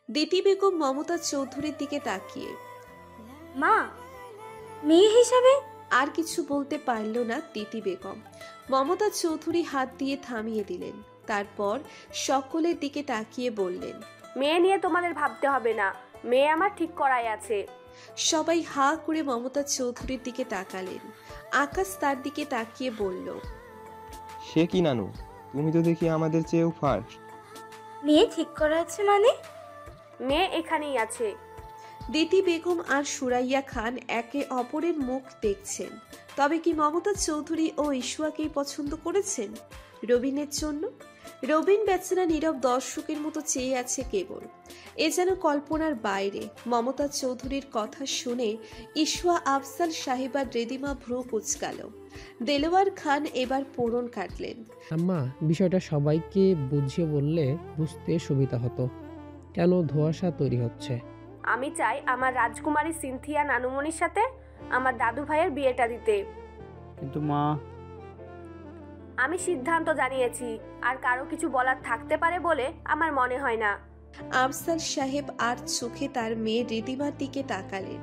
দিতি বেগম মমতা চৌধুরীর দিকে তাকিয়ে, মা, মেয়ে হিসাবে। আর কিছু বলতে পারল না দিতি বেগম। মমতা চৌধুরী হাত দিয়ে থামিয়ে দিলেন। তারপর সকলের দিকে তাকিয়ে বললেন, মেয়ে নিয়ে তোমাদের ভাবতে হবে না, মেয়ে আমার ঠিক করাই আছে। সবাই হা করে মমতা চৌধুরীর দিকে তাকালেন। আকাশ তার দিকে তাকিয়ে বলল, সে কি নানু, তুমি তো দেখি আমাদের চেয়েও ফার্স্ট। মেয়ে ঠিক করা আছে মানে? মেয়ে এখানেই আছে। দিতি বেগম আর সুরাইয়া খান একে অপরের মুখ দেখছেন। তবে কি মমতা চৌধুরী ও ইশুয়াকেই পছন্দ করেছেন রবিনের জন্য? রবিন বেচারা নীরব দর্শকের মতো চেয়ে আছে কেবল। এ যেন কল্পনার বাইরে। মমতা চৌধুরীর কথা শুনে ইশুয়া আফজাল সাহেবার রেদিমা ভ্রু কুচকাল। দেলোয়ার খান এবার পোড়ন কাটলেন। আম্মা, বিষয়টা সবাইকে বুঝিয়ে বললে বুঝতে সুবিধা হতো। কেন ধোঁয়াশা তৈরি হচ্ছে? আমি চাই আমার রাজকুমারী সিনথিয়া নানুমণির সাথে আমার দাদু ভাইয়ের বিয়েটা দিতে। কিন্তু মা, আমি সিদ্ধান্ত জানিয়েছি, আর কারো কিছু বলার থাকতে পারে বলে আমার মনে হয় না। আফজাল সাহেব আর চোখে তার মেয়ে রিদিমার দিকে তাকালেন।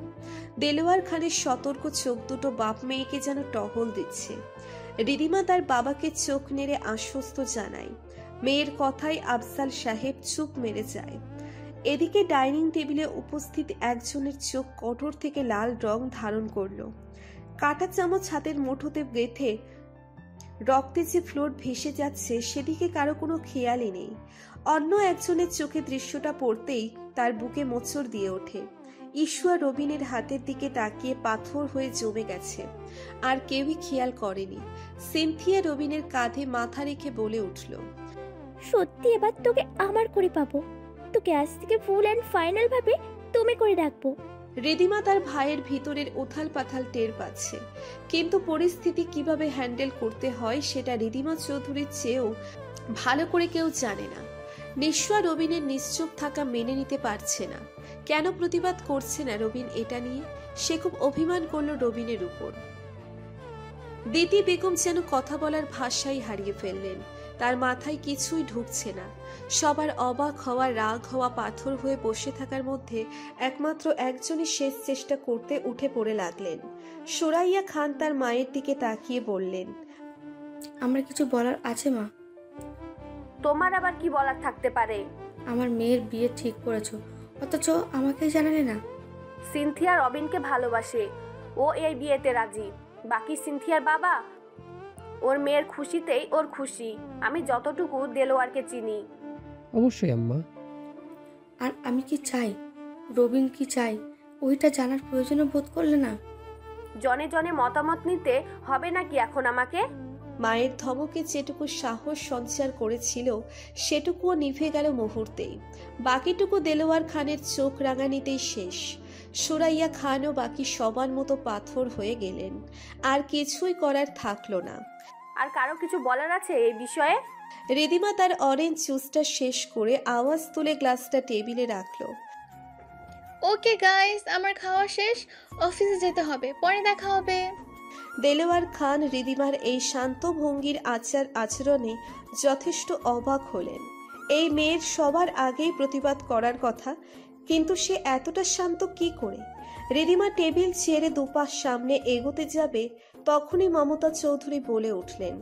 দেলোয়ার খানের সতর্ক চোখ দুটো বাপ মেয়েকে যেন টহল দিচ্ছে। রিদিমা তার বাবাকে চোখ নেড়ে আশ্বস্ত জানায়। মেয়ের কথায় আফজাল সাহেব চুপ মেরে যায়। এদিকে ডাইনিং টেবিলে উপস্থিত একজনের চোখ কঠোর থেকে লাল রং ধারণ করল। কাঁটা চামচ হাতের মুঠোতে গেঁথে রক্তে যে ফ্লোর ভেসে যাচ্ছে সেদিকে কারো কোনো খেয়ালই নেই। অন্য একজনের চোখে দৃশ্যটা পড়তেই তার বুকে মোচড় দিয়ে ওঠে। ইশুয়া রবিনের হাতের দিকে তাকিয়ে পাথর হয়ে জমে গেছে। আর কেউই খেয়াল করেনি। সিনথিয়া রবিনের কাঁধে মাথা রেখে বলে উঠল, সত্যি এবার তোকে আমার করে পাবো। তোকে আজ থেকে ফুল অ্যান্ড ফাইনাল ভাবে তুমি করে রাখবো। রিদিমা তার ভাইয়ের ভিতরের উথাল পাথাল টের পাচ্ছে, কিন্তু পরিস্থিতি কিভাবে হ্যান্ডেল করতে হয় সেটা রিদিমা চৌধুরীর চেয়েও ভালো করে কেউ জানে না। নিশ্চয় রবিনের নিশ্চুপ থাকা মেনে নিতে পারছে না। কেন প্রতিবাদ করছে না রবিন এটা নিয়ে? সে খুব অভিমান করলো রবিনের উপর। দিতি বেগম যেন কথা বলার ভাষাই হারিয়ে ফেললেন। তার মাথায় কিছুই ঢুকছে না। সবার অবাক হওয়া, রাগ হওয়া, পাথর হয়ে বসে থাকার মধ্যে একমাত্র একজনই শেষ চেষ্টা করতে উঠে পড়ে লাগলেন। সুরাইয়া খান তার মায়ের দিকে তাকিয়ে বললেন, আমার কিছু বলার আছে মা। তোমার আবার কি বলার থাকতে পারে? আমার মেয়ের বিয়ে ঠিক করেছো, অথচ আমাকে জানালে না। সিনথিয়া রবিনকে ভালোবাসে, ও এই বিয়েতে রাজি। বাকি সিনথিয়ার বাবা, ওর মেয়ের খুশিতেই ওর খুশি। আমি যতটুকু দেলোয়ারকে চিনি। অবশ্যই আম্মা। আর আমি কি চাই, রবিন কি চাই, ওইটা জানার প্রয়োজনও বোধ করলে না? জনে জনে মতামত নিতে হবে নাকি এখন আমাকে? মায়ের ধমকে যেটুকু সাহস সঞ্চার করেছিল সেটুকুও নিভে গেল মুহূর্তেই। বাকিটুকু দেলোয়ার খানের চোখ রাঙানিতেই শেষ। সুরাইয়া খানও বাকি সবার মতো পাথর হয়ে গেলেন। আর কিছুই করার থাকলো না। আর কারো কিছু বলার আছে এই বিষয়ে? রিদিমা তার অরেঞ্জ জুসটা শেষ করে আওয়াজ তুলে গ্লাসটা টেবিলে রাখলো। ওকে গাইস, আমার খাওয়া শেষ, অফিসে যেতে হবে, পরে দেখা হবে। দেলোয়ার খান রিদিমার এই শান্ত ভঙ্গির আচার আচরণে যথেষ্ট অবাক হলেন। এই মেয়ের সবার আগেই প্রতিবাদ করার কথা, কিন্তু সে এতটা শান্ত কি করে? রিদিমা টেবিল ছেড়ে দুপাশ সামনে এগোতে যাবে, তখনই মমতা চৌধুরী বলে উঠলেন,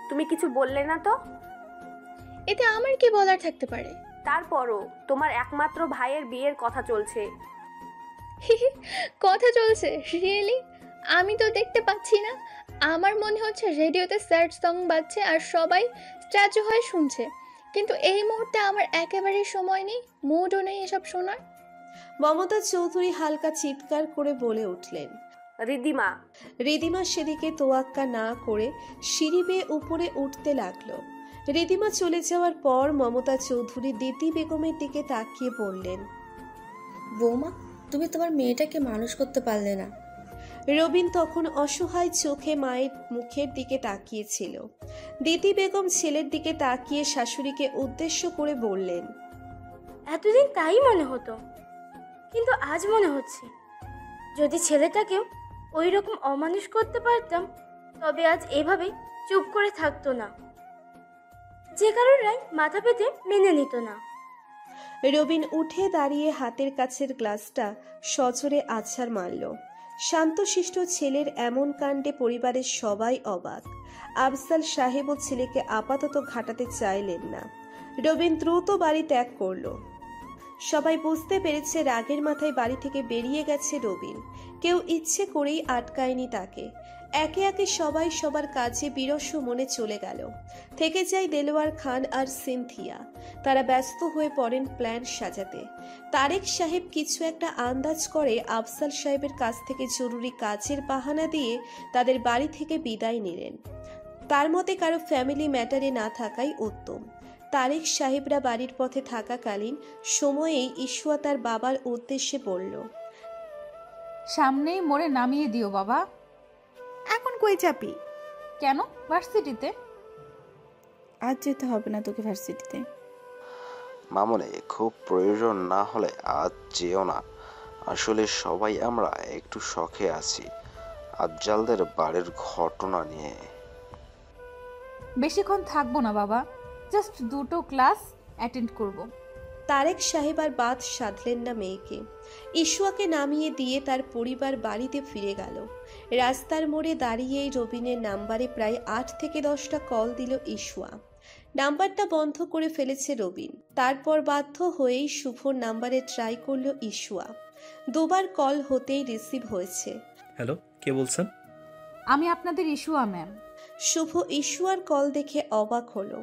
তুমি কিছু বললে না তো? এতে আমার কি বলার থাকতে পারে? তারপরও তোমার একমাত্র ভাইয়ের বিয়ের কথা চলছে। কথা চলছে? রিয়েলি? আমি তো দেখতে পাচ্ছি না। আমার মনে হচ্ছে রেডিওতে স্যাড সং বাজছে আর সবাই স্ট্যাচু হয়ে শুনছে। কিন্তু এই মুহূর্তে আমার একেবারেই সময় নেই, মুডও নেই এসব শোনার। মমতা চৌধুরী হালকা চিৎকার করে বলে উঠলেন, রিদিমা। রিদিমা সেদিকে তোয়াক্কা না করে সিঁড়ি বেয়ে উপরে উঠতে লাগলো। রিদিমা চলে যাওয়ার পর মমতা চৌধুরী দিতি বেগমের দিকে তাকিয়ে বললেন, বৌমা, তুমি তোমার মেয়েটাকে মানুষ করতে পারলে না। রবিন তখন অসহায় চোখে মায়ের মুখের দিকে তাকিয়েছিল। দিতি বেগম ছেলের দিকে তাকিয়ে শাশুড়িকে উদ্দেশ্য করে বললেন, এতদিন তাই মনে হতো, কিন্তু আজ মনে হচ্ছে যদি ছেলেটাকেও ওই রকম অমানুষ করতে পারতাম তবে আজ এভাবে চুপ করে থাকতো না, যে কারোর রায় মাথা পেতে মেনে নিত না। রবিন উঠে দাঁড়িয়ে হাতের কাছের গ্লাসটা সজোরে আছাড় মারল। শান্তশিষ্ট ছেলের এমন কাণ্ডে পরিবারের সবাই অবাক। আফজাল সাহেবও ছেলেকে আপাতত ঘাটাতে চাইলেন না। রবিন দ্রুত বাড়ি ত্যাগ করল। সবাই বুঝতে পেরেছে রাগের মাথায় বাড়ি থেকে বেরিয়ে গেছে রবিন। কেউ ইচ্ছে করেই আটকায়নি তাকে। একে একে সবাই সবার কাজে বিরস মনে চলে গেল। থেকে যায় দেলোয়ার খান আর সিনথিয়া। তারা ব্যস্ত হয়ে পড়েন প্ল্যান সাজাতে। তারেক সাহেব কিছু একটা আন্দাজ করে আফজাল সাহেবের কাছ থেকে জরুরি কাজের বাহানা দিয়ে তাদের বাড়ি থেকে বিদায় নিলেন। তার মতে কারো ফ্যামিলি ম্যাটারে না থাকাই উত্তম। তারেক সাহেবরা বাড়ির পথে থাকাকালীন সময়েই ইশুয়া তার বাবার উদ্দেশ্যে বলল, সামনেই মোড়ে নামিয়ে দিও বাবা। এখন কই যাবি? কেন? ভার্সিটিতে। আজ যেতে হবে না তোকে ভার্সিটিতে। মামুনি, খুব প্রয়োজন না হলে আজ যেও না। আসলে সবাই আমরা একটু শখে আছি আফজালদের বাড়ির ঘটনা নিয়ে। বেশিক্ষণ থাকবো না বাবা, জাস্ট 2টো ক্লাস অ্যাটেন্ড করব। তারেক সাহেব আর বাদ সাধলেন না মেয়েকে। ইশুয়াকে নামিয়ে দিয়ে তার পরিবার বাড়িতে ফিরে গেল। রাস্তার মোড়ে দাঁড়িয়েই রবিনের নাম্বারে প্রায় 8 থেকে 10টা কল দিল ইশুয়া। নাম্বারটা বন্ধ করে ফেলেছে রবিন। তারপর বাধ্য হয়েই শুভর নাম্বারে ট্রাই করলো ইশুয়া। 2বার কল হতেই রিসিভ হয়েছে। হ্যালো, কে বলছেন? আমি আপনাদের ইশুয়া ম্যাম। শুভ ইশুয়ার কল দেখে অবাক হলো।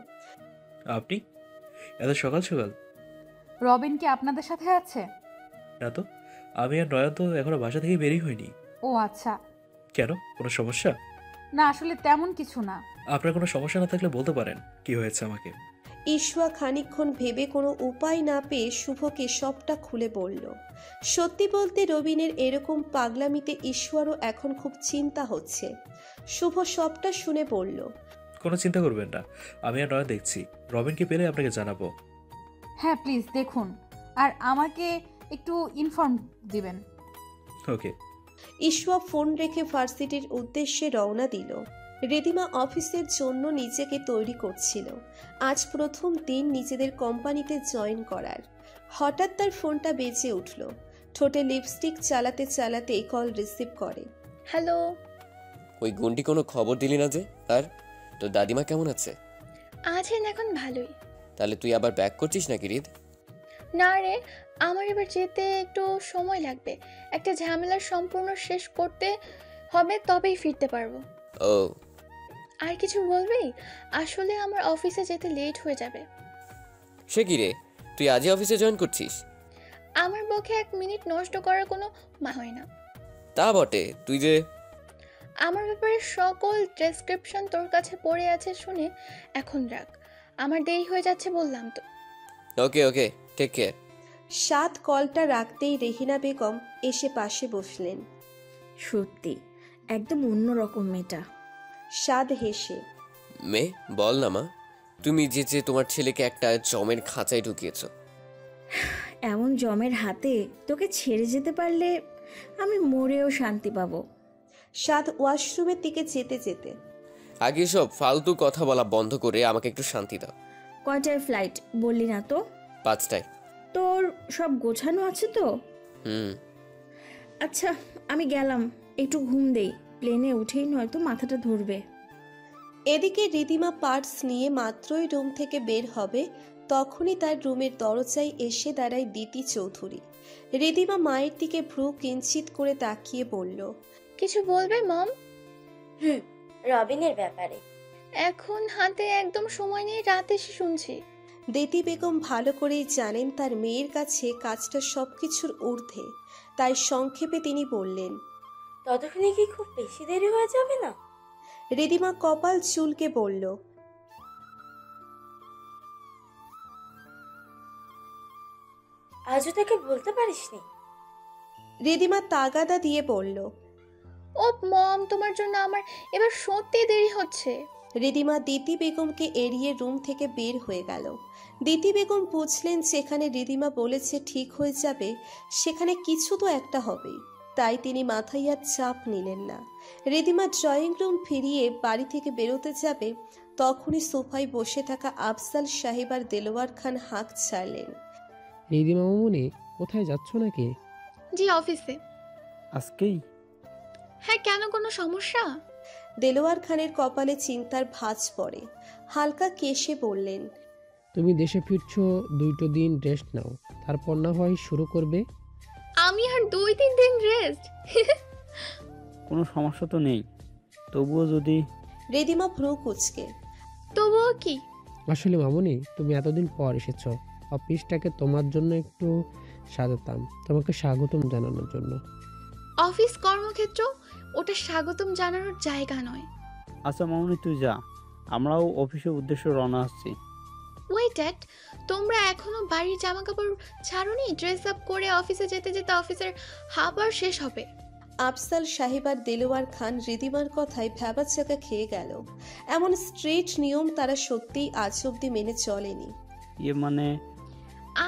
আপনি এত সকাল সকাল? রবিন কি আপনাদের সাথে আছে? না তো, আমি আর নয়ন তো এখনো বাসা থেকে বেরিয়ে হয়নি। ও আচ্ছা। কেন, কোনো সমস্যা? না, আসলে তেমন কিছু না। আপনার কোনো সমস্যা না থাকলে বলতে পারেন কি হয়েছে আমাকে। ইশুয়া খানিকক্ষণ ভেবে কোনো উপায় না পেয়ে শুভকে সবটা খুলে বলল। সত্যি বলতে রবিনের এরকম পাগলামিতে ইশুয়ারও এখন খুব চিন্তা হচ্ছে। শুভ সবটা শুনে বলল, কোনো চিন্তা করবেন না, আমি আর নয়ন দেখছি। রবিনকে পেলে আপনাকে জানাবো। হ্যাঁ প্লিজ দেখুন, আর আমাকে একটু ইনফর্ম দিবেন। ওকে। ইশুয়া ফোন রেখে ভার্সিটির উদ্দেশ্যে রওনা দিল। রিদিমা অফিসের জন্য নিজেকে তৈরি করছিল। আজ প্রথম দিন নিজেদের কোম্পানিতে জয়েন করার। হঠাৎ তার ফোনটা বেজে উঠল। ঠোঁটে লিপস্টিক চালাতে চালাতে কল রিসিভ করে। হ্যালো। ওই গুন্ডি কোনো খবর দিলি না যে? আর তোর দাদিমা কেমন আছে? আছেন এখন ভালোই। তাহলে তুই আবার ব্যাক করছিস নাকি রিদ? না রে, আমার এবার যেতে একটু সময় লাগবে। একটা ঝামেলা সম্পূর্ণ শেষ করতে হবে, তবেই ফিরতে পারবো। ও। আর কিছু বলবি? আসলে আমার অফিসে যেতে লেট হয়ে যাবে। সে কি রে, তুই আজই অফিসে জয়েন করছিস? আমার পক্ষে 1 মিনিট নষ্ট করার কোনো হয় না। তা বটে, তুই যে আমার ব্যাপারে সকল ডেসক্রিপশন তোর কাছে পড়ে আছে শুনে এখন রাখ। আমার দেরি হয়ে যাচ্ছে বললাম তো। ওকে ওকে, টেক কেয়ার। 7 কলটা রাখতেই রেহিনা বেগম এসে পাশে বসলেন। সত্যি একদম অন্যরকম মেয়েটা। সাদ হেসে, মেয়ে বল না মা, তুমি যে তোমার ছেলেকে একটা জমের খাঁচায় ঢুকিয়েছো। এমন জমের হাতে তোকে ছেড়ে যেতে পারলে আমি মরেও শান্তি পাবো। সাদ ওয়াশরুমের দিকে যেতে যেতে, আগে সব ফালতু কথা বলা বন্ধ করে আমাকে একটু শান্তি দাও। কয়টায় ফ্লাইট বললি না তো? 5টায়। তোর সব গোছানো আছে তো? আচ্ছা আমি গেলাম, একটু ঘুম দেই। প্লেনে উঠেই নয়তো মাথাটা ধরবে। এদিকে রিদিমা পার্টস নিয়ে মাত্রই রুম থেকে বের হবে, তখনই তার রুমের দরজায় এসে দাঁড়ায় দিতি চৌধুরী। রিদিমা মায়ের দিকে ভ্রু কিঞ্চিত করে তাকিয়ে বলল, কিছু বলবে মম? রবিনের ব্যাপারে। এখন হাতে একদম সময় নেই, রাতে এসে শুনছি। দিতি বেগম ভালো করেই জানেন তার মেয়ের কাছে কাজটা সবকিছুর ঊর্ধ্বে, তাই সংক্ষেপে তিনি বললেন, ততক্ষণে কি খুব বেশি দেরি হয়ে যাবে না? রিদিমা কপাল চুলকে বলল, আজও তাকে বলতে পারিসনি? রিদিমা তাগাদা দিয়ে বলল, ও মম, তোমার জন্য আমার এবার সত্যি দেরি হচ্ছে। রিদিমা দিতি বেগমকে এড়িয়ে রুম থেকে বের হয়ে গেল। দিতি বেগম বুঝলেন যেখানে রিদিমা বলেছে ঠিক হয়ে যাবে, সেখানে কিছু তো একটা হবেই, তাই তিনি মাথায় আর চাপ নিলেন না। রিদিমা ড্রয়িং রুম ফিরিয়ে বাড়ি থেকে বেরোতে যাবে, তখনই সোফায় বসে থাকা আফজাল সাহেব আর দেলোয়ার খান হাঁক ছাড়লেন। রিদিমা মামুনি, কোথায় যাচ্ছ নাকি? জি অফিসে। আজকেই? হ্যাঁ, কেন কোনো সমস্যা? দেলোয়ার খানের কপালে চিন্তার ভাঁজ পড়ে। হালকা কেশে বললেন, তুমি দেশে ফিরছো, 2টো দিন রেস্ট নাও, তারপর না হয় শুরু করবে। আমি আর 2-3 দিন রেস্ট? কোনো সমস্যা তো নেই, তবুও যদি। রিদিমা ভ্রু কুচকে, তবুও কি? আসলে মামুনি, তুমি এতদিন পর এসেছো, অফিসটাকে তোমার জন্য একটু সাজাতাম, তোমাকে স্বাগতম জানানোর জন্য। অফিস কর্মক্ষেত্র, ওটা স্বাগতম জানানোর জায়গা নয়। আচ্ছা মামুনি, তুই যা, আমরাও অফিসের উদ্দেশ্যে রওনা হচ্ছি। ওয়েট ড্যাড, তোমরা এখনো বাড়ির জামা কাপড় ছাড়োনি? ড্রেস আপ করে অফিসে যেতে যেতে অফিসের হাবার শেষ হবে। আফসাল সাহেব আর দেলোয়ার খান রিদিমার কথায় ভ্যাবাচ্যাকা খেয়ে গেল। এমন স্ট্রিট নিয়ম তারা সত্যিই আজ অব্দি মেনে চলেনি। মানে?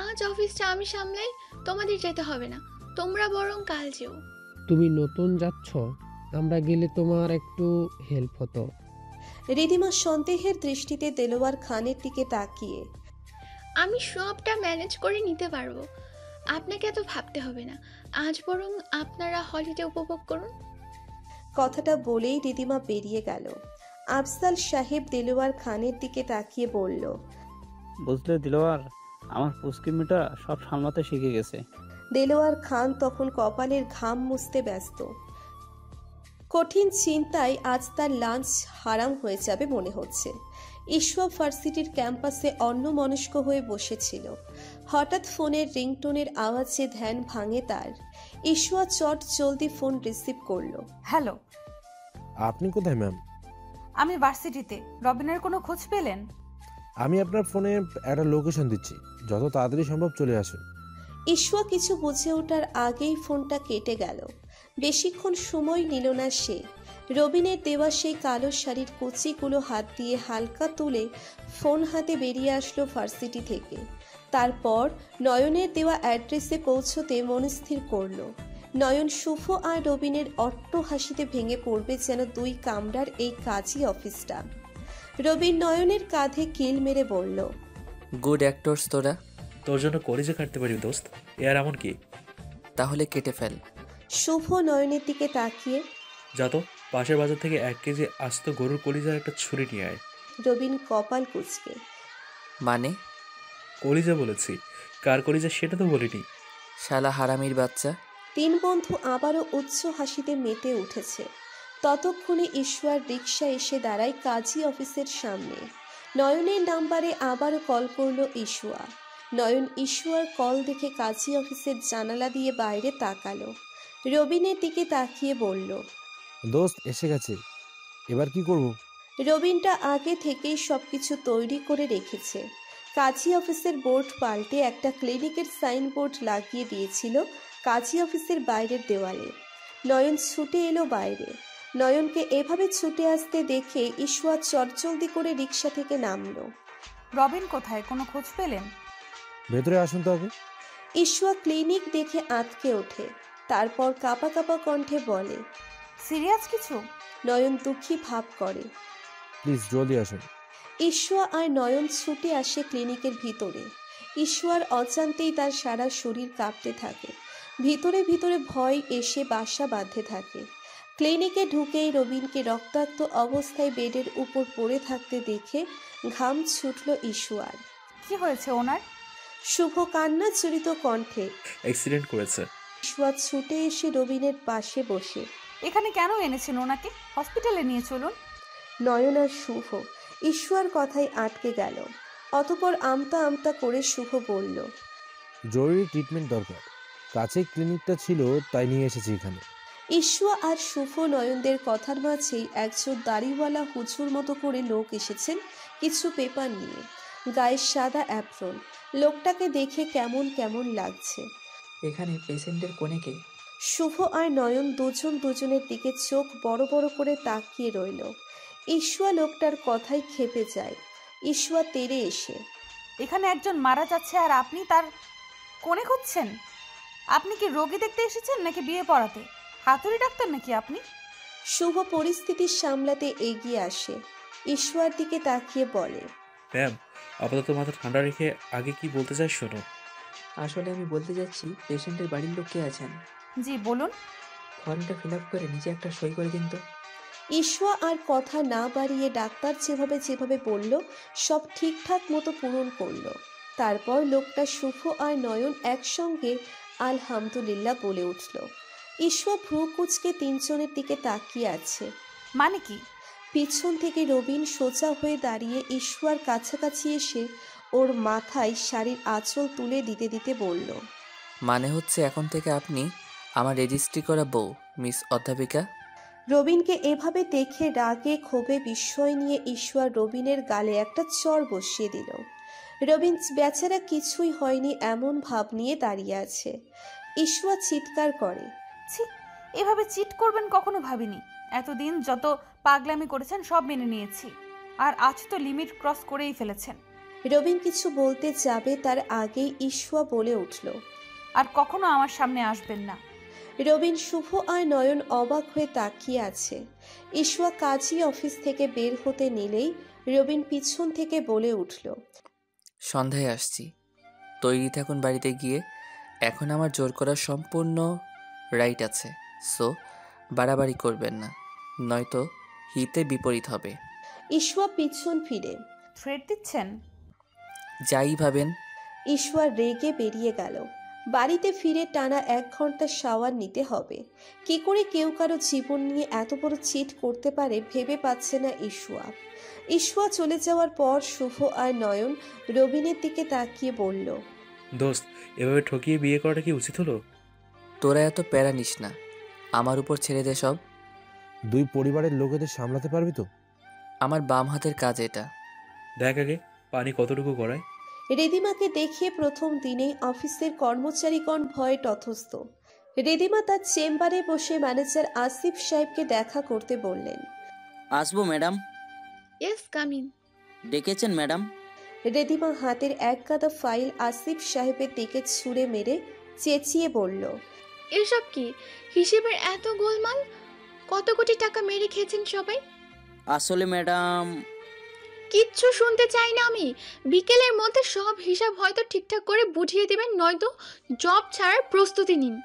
আজ অফিসটা আমি সামলাই, তোমাদের যেতে হবে না, তোমরা বরং কাল যেও। তুমি নতুন যাচ্ছ, আমরা গেলে তোমার একটু হেল্প হতো। রিদিমা সন্দেহের দৃষ্টিতে দেলোয়ার খানের দিকে তাকিয়ে, আমি সবটা ম্যানেজ করে নিতে পারবো, আপনাকে এত ভাবতে হবে না। আজ বরং আপনারা হলিডে উপভোগ করুন। কথাটা বলেই রিদিমা বেরিয়ে গেল। আফসাল সাহেব দেলোয়ার খানের দিকে তাকিয়ে বলল, বুঝলে দিলওয়ার, আমার পুষ্কিমিটা সব সামলাতে শিখে গেছে। দেলোয়ার খান তখন কপালের ঘাম মুছতে ব্যস্ত। কঠিন চিন্তায় আজ তার লাঞ্চ হারাম হয়ে যাবে মনে হচ্ছে। ইসওয়া ভার্সিটির ক্যাম্পাসে অন্যমনস্ক হয়ে বসেছিল। হঠাৎ ফোনের রিংটোনের আওয়াজে ধ্যান ভাঙে তার। ইসওয়া চট জলদি ফোন রিসিভ করলো। হ্যালো, আপনি কোথায় ম্যাম? আমি ভার্সিটিতে। রবিনের কোনো খোঁজ পেলেন? আমি আপনার ফোনে একটা লোকেশন দিচ্ছি, যত তাড়াতাড়ি সম্ভব চলে আসুন। ইসওয়া কিছু বুঝে ওঠার আগেই ফোনটা কেটে গেল। বেশিক্ষণ সময় নিল না সে। রবিনের দেওয়া সেই কালো শাড়ির কুচিগুলো হাত দিয়ে হালকা তুলে ফোন হাতে বেরিয়ে আসলো ভার্সিটি থেকে। তারপর নয়নের দেওয়া অ্যাড্রেসে পৌঁছতে মনস্থির করল। নয়ন শুভ আর রবিনের অট্ট হাসিতে ভেঙে পড়বে যেন দুই কামরার এই কাজী অফিসটা। রবিন নয়নের কাঁধে কিল মেরে বলল, গুড অ্যাক্টরস তোরা। তোর জন্য কলিজা কাটতে পারি দোস্ত, এ আর এমন কি? তাহলে কেটে ফেল। শুভ নয়নের দিকে তাকিয়ে, যা তো পাশের বাজার থেকে 1 কেজি আস্ত গরুর কলিজার একটা ছুরি নিয়ে আয়। রবিন কপাল কুঁচকে, মানে? কলিজা বলেছি, কার কলিজা সেটা তো বলিনি। শালা হারামির বাচ্চা। তিন বন্ধু আবারও উচ্চ হাসিতে মেতে উঠেছে। ততক্ষণে ঈশ্বর রিকশা এসে দাঁড়ায় কাজী অফিসের সামনে। নয়নের নাম্বারে আবারও কল করলো ইশুয়া। নয়ন ইশুয়ার কল দেখে কাজী অফিসের জানালা দিয়ে বাইরে তাকালো। রবিনের দিকে তাকিয়ে বলল, দোস্ত এসে গেছে, এবার কি করব? রবিনটা আগে থেকেই সবকিছু তৈরি করে রেখেছে। কাজী অফিসের বোর্ড পাল্টে একটা ক্লিনিকের সাইনবোর্ড লাগিয়ে দিয়েছিল কাজী অফিসের বাইরের দেওয়ালে। নয়ন ছুটে এলো বাইরে। নয়নকে এভাবে ছুটে আসতে দেখে ইশুয়া চটজলদি করে রিকশা থেকে নামলো। রবিন কোথায়, কোনো খোঁজ পেলেন? ভেতরে আসুন তো আগে। ইশুয়া ক্লিনিক দেখে আঁতকে ওঠে। তারপর কাঁপা কাঁপা কণ্ঠে বলে, সিরিয়াস কিছু? নয়ন দুঃখী ভাব করে। প্লিজ জলদি আসুন। ইশুয়া আর নয়ন ছুটে আসে ক্লিনিকের ভিতরে। ইশুয়ার অজান্তেই তার সারা শরীর কাঁপতে থাকে। ভিতরে ভিতরে ভয় এসে বাসা বাঁধতে থাকে। ক্লিনিকে ঢুকেই রবিনকে রক্তাক্ত অবস্থায় বেডের উপর পড়ে থাকতে দেখে ঘাম ছুটল ইশুয়ার। কি হয়েছে ওনার? শুভ কান্না জড়িত কণ্ঠে, অ্যাক্সিডেন্ট করেছে। ইশুয়া ছুটে এসে রবিনের পাশে বসে, এখানে কেন এনেছেন ওনাকে? হসপিটালে নিয়ে চলুন। নয়ন আর শুভ ইশুয়ার কথাই আটকে গেল। অতপর আমতা আমতা করে শুভ বলল, জরুরি ট্রিটমেন্ট দরকার, কাছে ক্লিনিকটা ছিল তাই নিয়ে এসেছি এখানে। ইশুয়া আর শুভ নয়নদের কথার মাঝেই একজন দাড়িওয়ালা হুজুর মতো করে লোক এসেছেন কিছু পেপার নিয়ে, গায়ে সাদা অ্যাপ্রন। লোকটাকে দেখে কেমন কেমন লাগছে। এখানে পেশেন্টের কোণেকে। শুভ আর নয়ন দুজন দুজনের দিকে চোখ বড় বড় করে তাকিয়ে রইল। ইশুয়া লোকটার কথাই খেপে যায়। ইশুয়া তেড়ে এসে, এখানে একজন মারা যাচ্ছে আর আপনি তার কোণে খুঁজছেন? আপনি কি রোগী দেখতে এসেছেন নাকি বিয়ে পড়াতে? হাতুড়ি ডাক্তার নাকি আপনি? শুভ পরিস্থিতি সামলাতে এগিয়ে আসে। ইশুয়ার দিকে তাকিয়ে বলে, ম্যাম, আপাতত মাথা ঠান্ডা রেখে আগে কি বলতে চাই শোনো। আসলে আমি বলতে যাচ্ছি পেশেন্টের বাড়ির লোক কে আছেন? জি বলুন। ফর্মটা ফিল আপ করে নিচে একটা সই করে দিন তো। ঈশওয়া আর কথা না বাড়িয়ে ডাক্তার যেভাবে যেভাবে বলল সব ঠিকঠাক মতো পূরণ করলো। তারপর লোকটা শুভ আর নয়ন একসঙ্গে আলহামদুলিল্লাহ বলে উঠল। ঈশওয়া ভ্রু কুচকে তিনজনের দিকে তাকিয়ে আছে। মানে কি? পিছন থেকে রবিন সোজা হয়ে দাঁড়িয়ে ঈশওয়ার কাছাকাছি এসে ওর মাথায় শাড়ির আঁচল তুলে দিতে দিতে বলল, মানে হচ্ছে এখন থেকে আপনি আমার রেজিস্ট্রি করা বউ, মিস অধ্যাপিকা। রবিনকে এভাবে দেখে রাগে ক্ষোভে বিস্ময় নিয়ে ঈশওয়া রবিনের গালে একটা চড় বসিয়ে দিল। রবিন বেচারা কিছুই হয়নি এমন ভাব নিয়ে দাঁড়িয়ে আছে। ঈশওয়া চিৎকার করে, ছি, এভাবে চিট করবেন কখনো ভাবিনি। এতদিন যত পাগলামি করেছেন সব মেনে নিয়েছি, আর আজ তো লিমিট ক্রস করেই ফেলেছেন। রবিন কিছু বলতে যাবে তার আগেই ঈশওয়া বলে উঠল, আর কখনো আমার সামনে আসবেন না। রবিন, শুভ আর নয়ন অবাক হয়ে তাকিয়ে আছে। ঈশওয়া কাজী অফিস থেকে বের হতে নিলেই রবিন পিছন থেকে বলে উঠল, সন্ধ্যায় আসছি, তৈরি থাকুন বাড়িতে গিয়ে। এখন আমার জোর করার সম্পূর্ণ রাইট আছে, সো বাড়াবাড়ি করবেন না, নয়তো হিতে বিপরীত হবে। ঈশওয়া পিছন ফিরে, থ্রেট দিচ্ছেন? যাই ভাবেন। ঈশওয়া রেগে বেরিয়ে গেল। বাড়িতে ফিরে টানা 1 ঘন্টা শাওয়ার নিতে হবে। কি করে কেউ কারো জীবন নিয়ে এত বড় চিট করতে পারে ভেবে পাচ্ছে না ঈশওয়া। ঈশওয়া চলে যাওয়ার পর শুভ আর নয়ন রবিনের দিকে তাকিয়ে বলল, দোস্ত, এভাবে ঠকিয়ে বিয়ে করাটা কি উচিত হলো? তোরা এত প্যারা নিস না, আমার উপর ছেড়ে দে সব। দুই পরিবারের লোকেদের সামলাতে পারবি তো? আমার বাম হাতের কাজ এটা। দেখ আগে পানি কতটুকু গড়ায়। রিদিমাকে দেখিয়ে প্রথম দিনেই অফিসের কর্মচারীগণ ভয়ে তথস্থ। রিদিমা তার চেম্বারে বসে ম্যানেজার আসিফ সাহেবকে দেখা করতে বললেন। আসবো ম্যাডাম? Yes, come in. ডেকেছেন ম্যাডাম? রিদিমা হাতের এক গাদা ফাইল আসিফ সাহেবের দিকে ছুঁড়ে মেরে চেঁচিয়ে বলল, এসব কি? হিসেবের এত গোলমাল? কত কোটি টাকা মেরে খেয়েছেন সবাই? আসলে ম্যাডাম, কিচ্ছু শুনতে চাই না আমি। বিকেলের মধ্যে সব হিসাব হয়তো ঠিকঠাক করে বুঝিয়ে দিবেন, নয়তো জব ছাড়ার প্রস্তুতি নিন।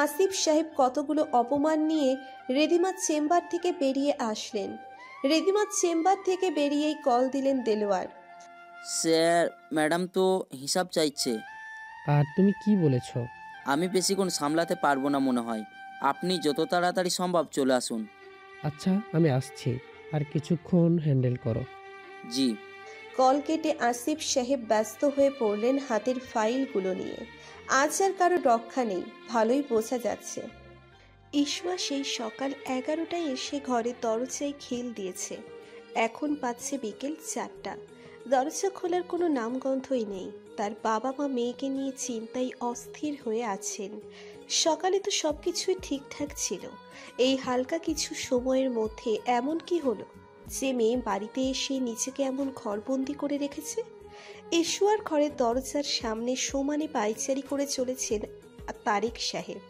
আসিফ সাহেব কতগুলো অপমান নিয়ে রিদিমার চেম্বার থেকে বেরিয়ে আসলেন। রিদিমার চেম্বার থেকে বেরিয়েই কল দিলেন দেলোয়ার। স্যার, ম্যাডাম তো হিসাব চাইছে। আর তুমি কি বলেছ? আমি বেশিক্ষণ সামলাতে পারবো না মনে হয়, আপনি যত তাড়াতাড়ি সম্ভব চলে আসুন। আচ্ছা, আমি আসছি, আর কিছুক্ষণ হ্যান্ডেল করো। জি। কল কেটে আসিফ সাহেব ব্যস্ত হয়ে পড়লেন হাতের ফাইলগুলো নিয়ে। আজ আর কারো রক্ষা নেই, ভালোই বোঝা যাচ্ছে। ঈশওয়া সেই সকাল 11টায় এসে ঘরে দরজায় খিল দিয়েছে। এখন পাচ্ছে বিকেল 4টা। দরজা খোলার কোনো নামগন্ধই নেই। তার বাবা মা মেয়েকে নিয়ে চিন্তায় অস্থির হয়ে আছেন। সকালে তো সবকিছুই ঠিকঠাক ছিল, এই হালকা কিছু সময়ের মধ্যে এমন কি হলো যে মেয়ে বাড়িতে এসে নিজেকে এমন ঘরবন্দি করে রেখেছে? ঈশওয়ার ঘরের দরজার সামনে সমানে পায়চারি করে চলেছেন তারেক সাহেব।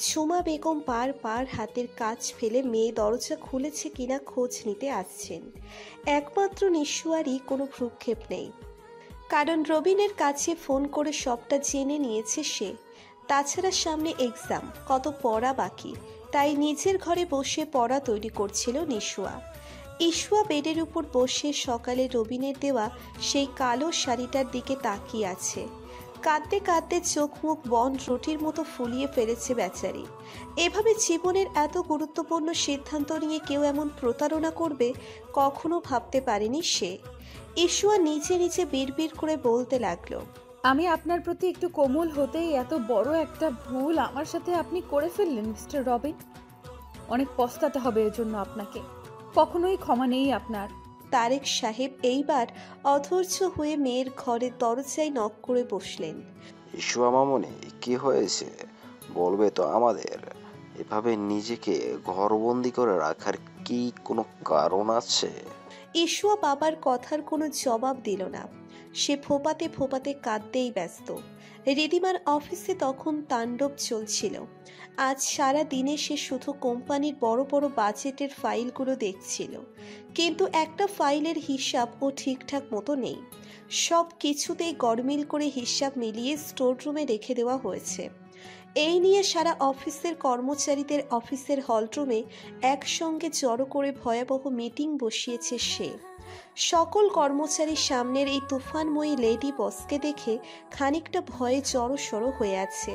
ঝুমা বেগম পার হাতের কাজ ফেলে মেয়ে দরজা খুলেছে কিনা খোঁজ নিতে আসছেন। একমাত্র নিঃস্বারই কোনো ভ্রুক্ষেপ নেই, কারণ রবিনের কাছে ফোন করে সবটা জেনে নিয়েছে সে। তাছাড়া সামনে এক্সাম, কত পড়া বাকি, তাই নিজের ঘরে বসে পড়া তৈরি করছিল নিঃস্বা। ঈশওয়া বেডের উপর বসে সকালে রবিনের দেওয়া সেই কালো শাড়িটার দিকে তাকিয়ে আছে। কাঁদতে কাঁদতে চোখ মুখ বন রুটির মতো ফুলিয়ে ফেলেছে বেচারি। এভাবে জীবনের এত গুরুত্বপূর্ণ সিদ্ধান্ত নিয়ে কেউ এমন প্রতারণা করবে কখনো ভাবতে পারেনি সে। ঈশওয়া নিচে নিচে বিড়বিড় করে বলতে লাগলো, আমি আপনার প্রতি একটু কোমল হতেই এত বড় একটা ভুল আমার সাথে আপনি করে ফেললেন মিস্টার রবিন। অনেক পস্তাতে হবে এর জন্য আপনাকে, কখনোই ক্ষমা নেই আপনার। তারেক সাহেব এইবার অধৈর্য হয়ে মেয়ের ঘরের দরজায় নক করে বসলেন। ঈশওয়া মামনি, কি হয়েছে বলবে তো আমাদের? এভাবে নিজেকে ঘরবন্দি করে রাখার কি কোনো কারণ আছে? ঈশওয়া বাবার কথার কোনো জবাব দিল না। সে ফোপাতে ফোপাতে কাঁদতেই ব্যস্ত। রিদিমার অফিসে তখন তাণ্ডব চলছিল। আজ সারা দিনে সে শুধু কোম্পানির বড় বড় বাজেটের ফাইলগুলো দেখছিল, কিন্তু একটা ফাইলের হিসাব ও ঠিকঠাক মতো নেই। সব কিছুতেই গড়মিল করে হিসাব মিলিয়ে স্টোর রুমে রেখে দেওয়া হয়েছে। এই নিয়ে সারা অফিসের কর্মচারীদের অফিসের হলরুমে একসঙ্গে জড়ো করে ভয়াবহ মিটিং বসিয়েছে সে। সকল কর্মচারীর সামনের এই তুফানময়ী লেডি বসকে দেখে খানিকটা ভয়ে জড়সড় হয়ে আছে।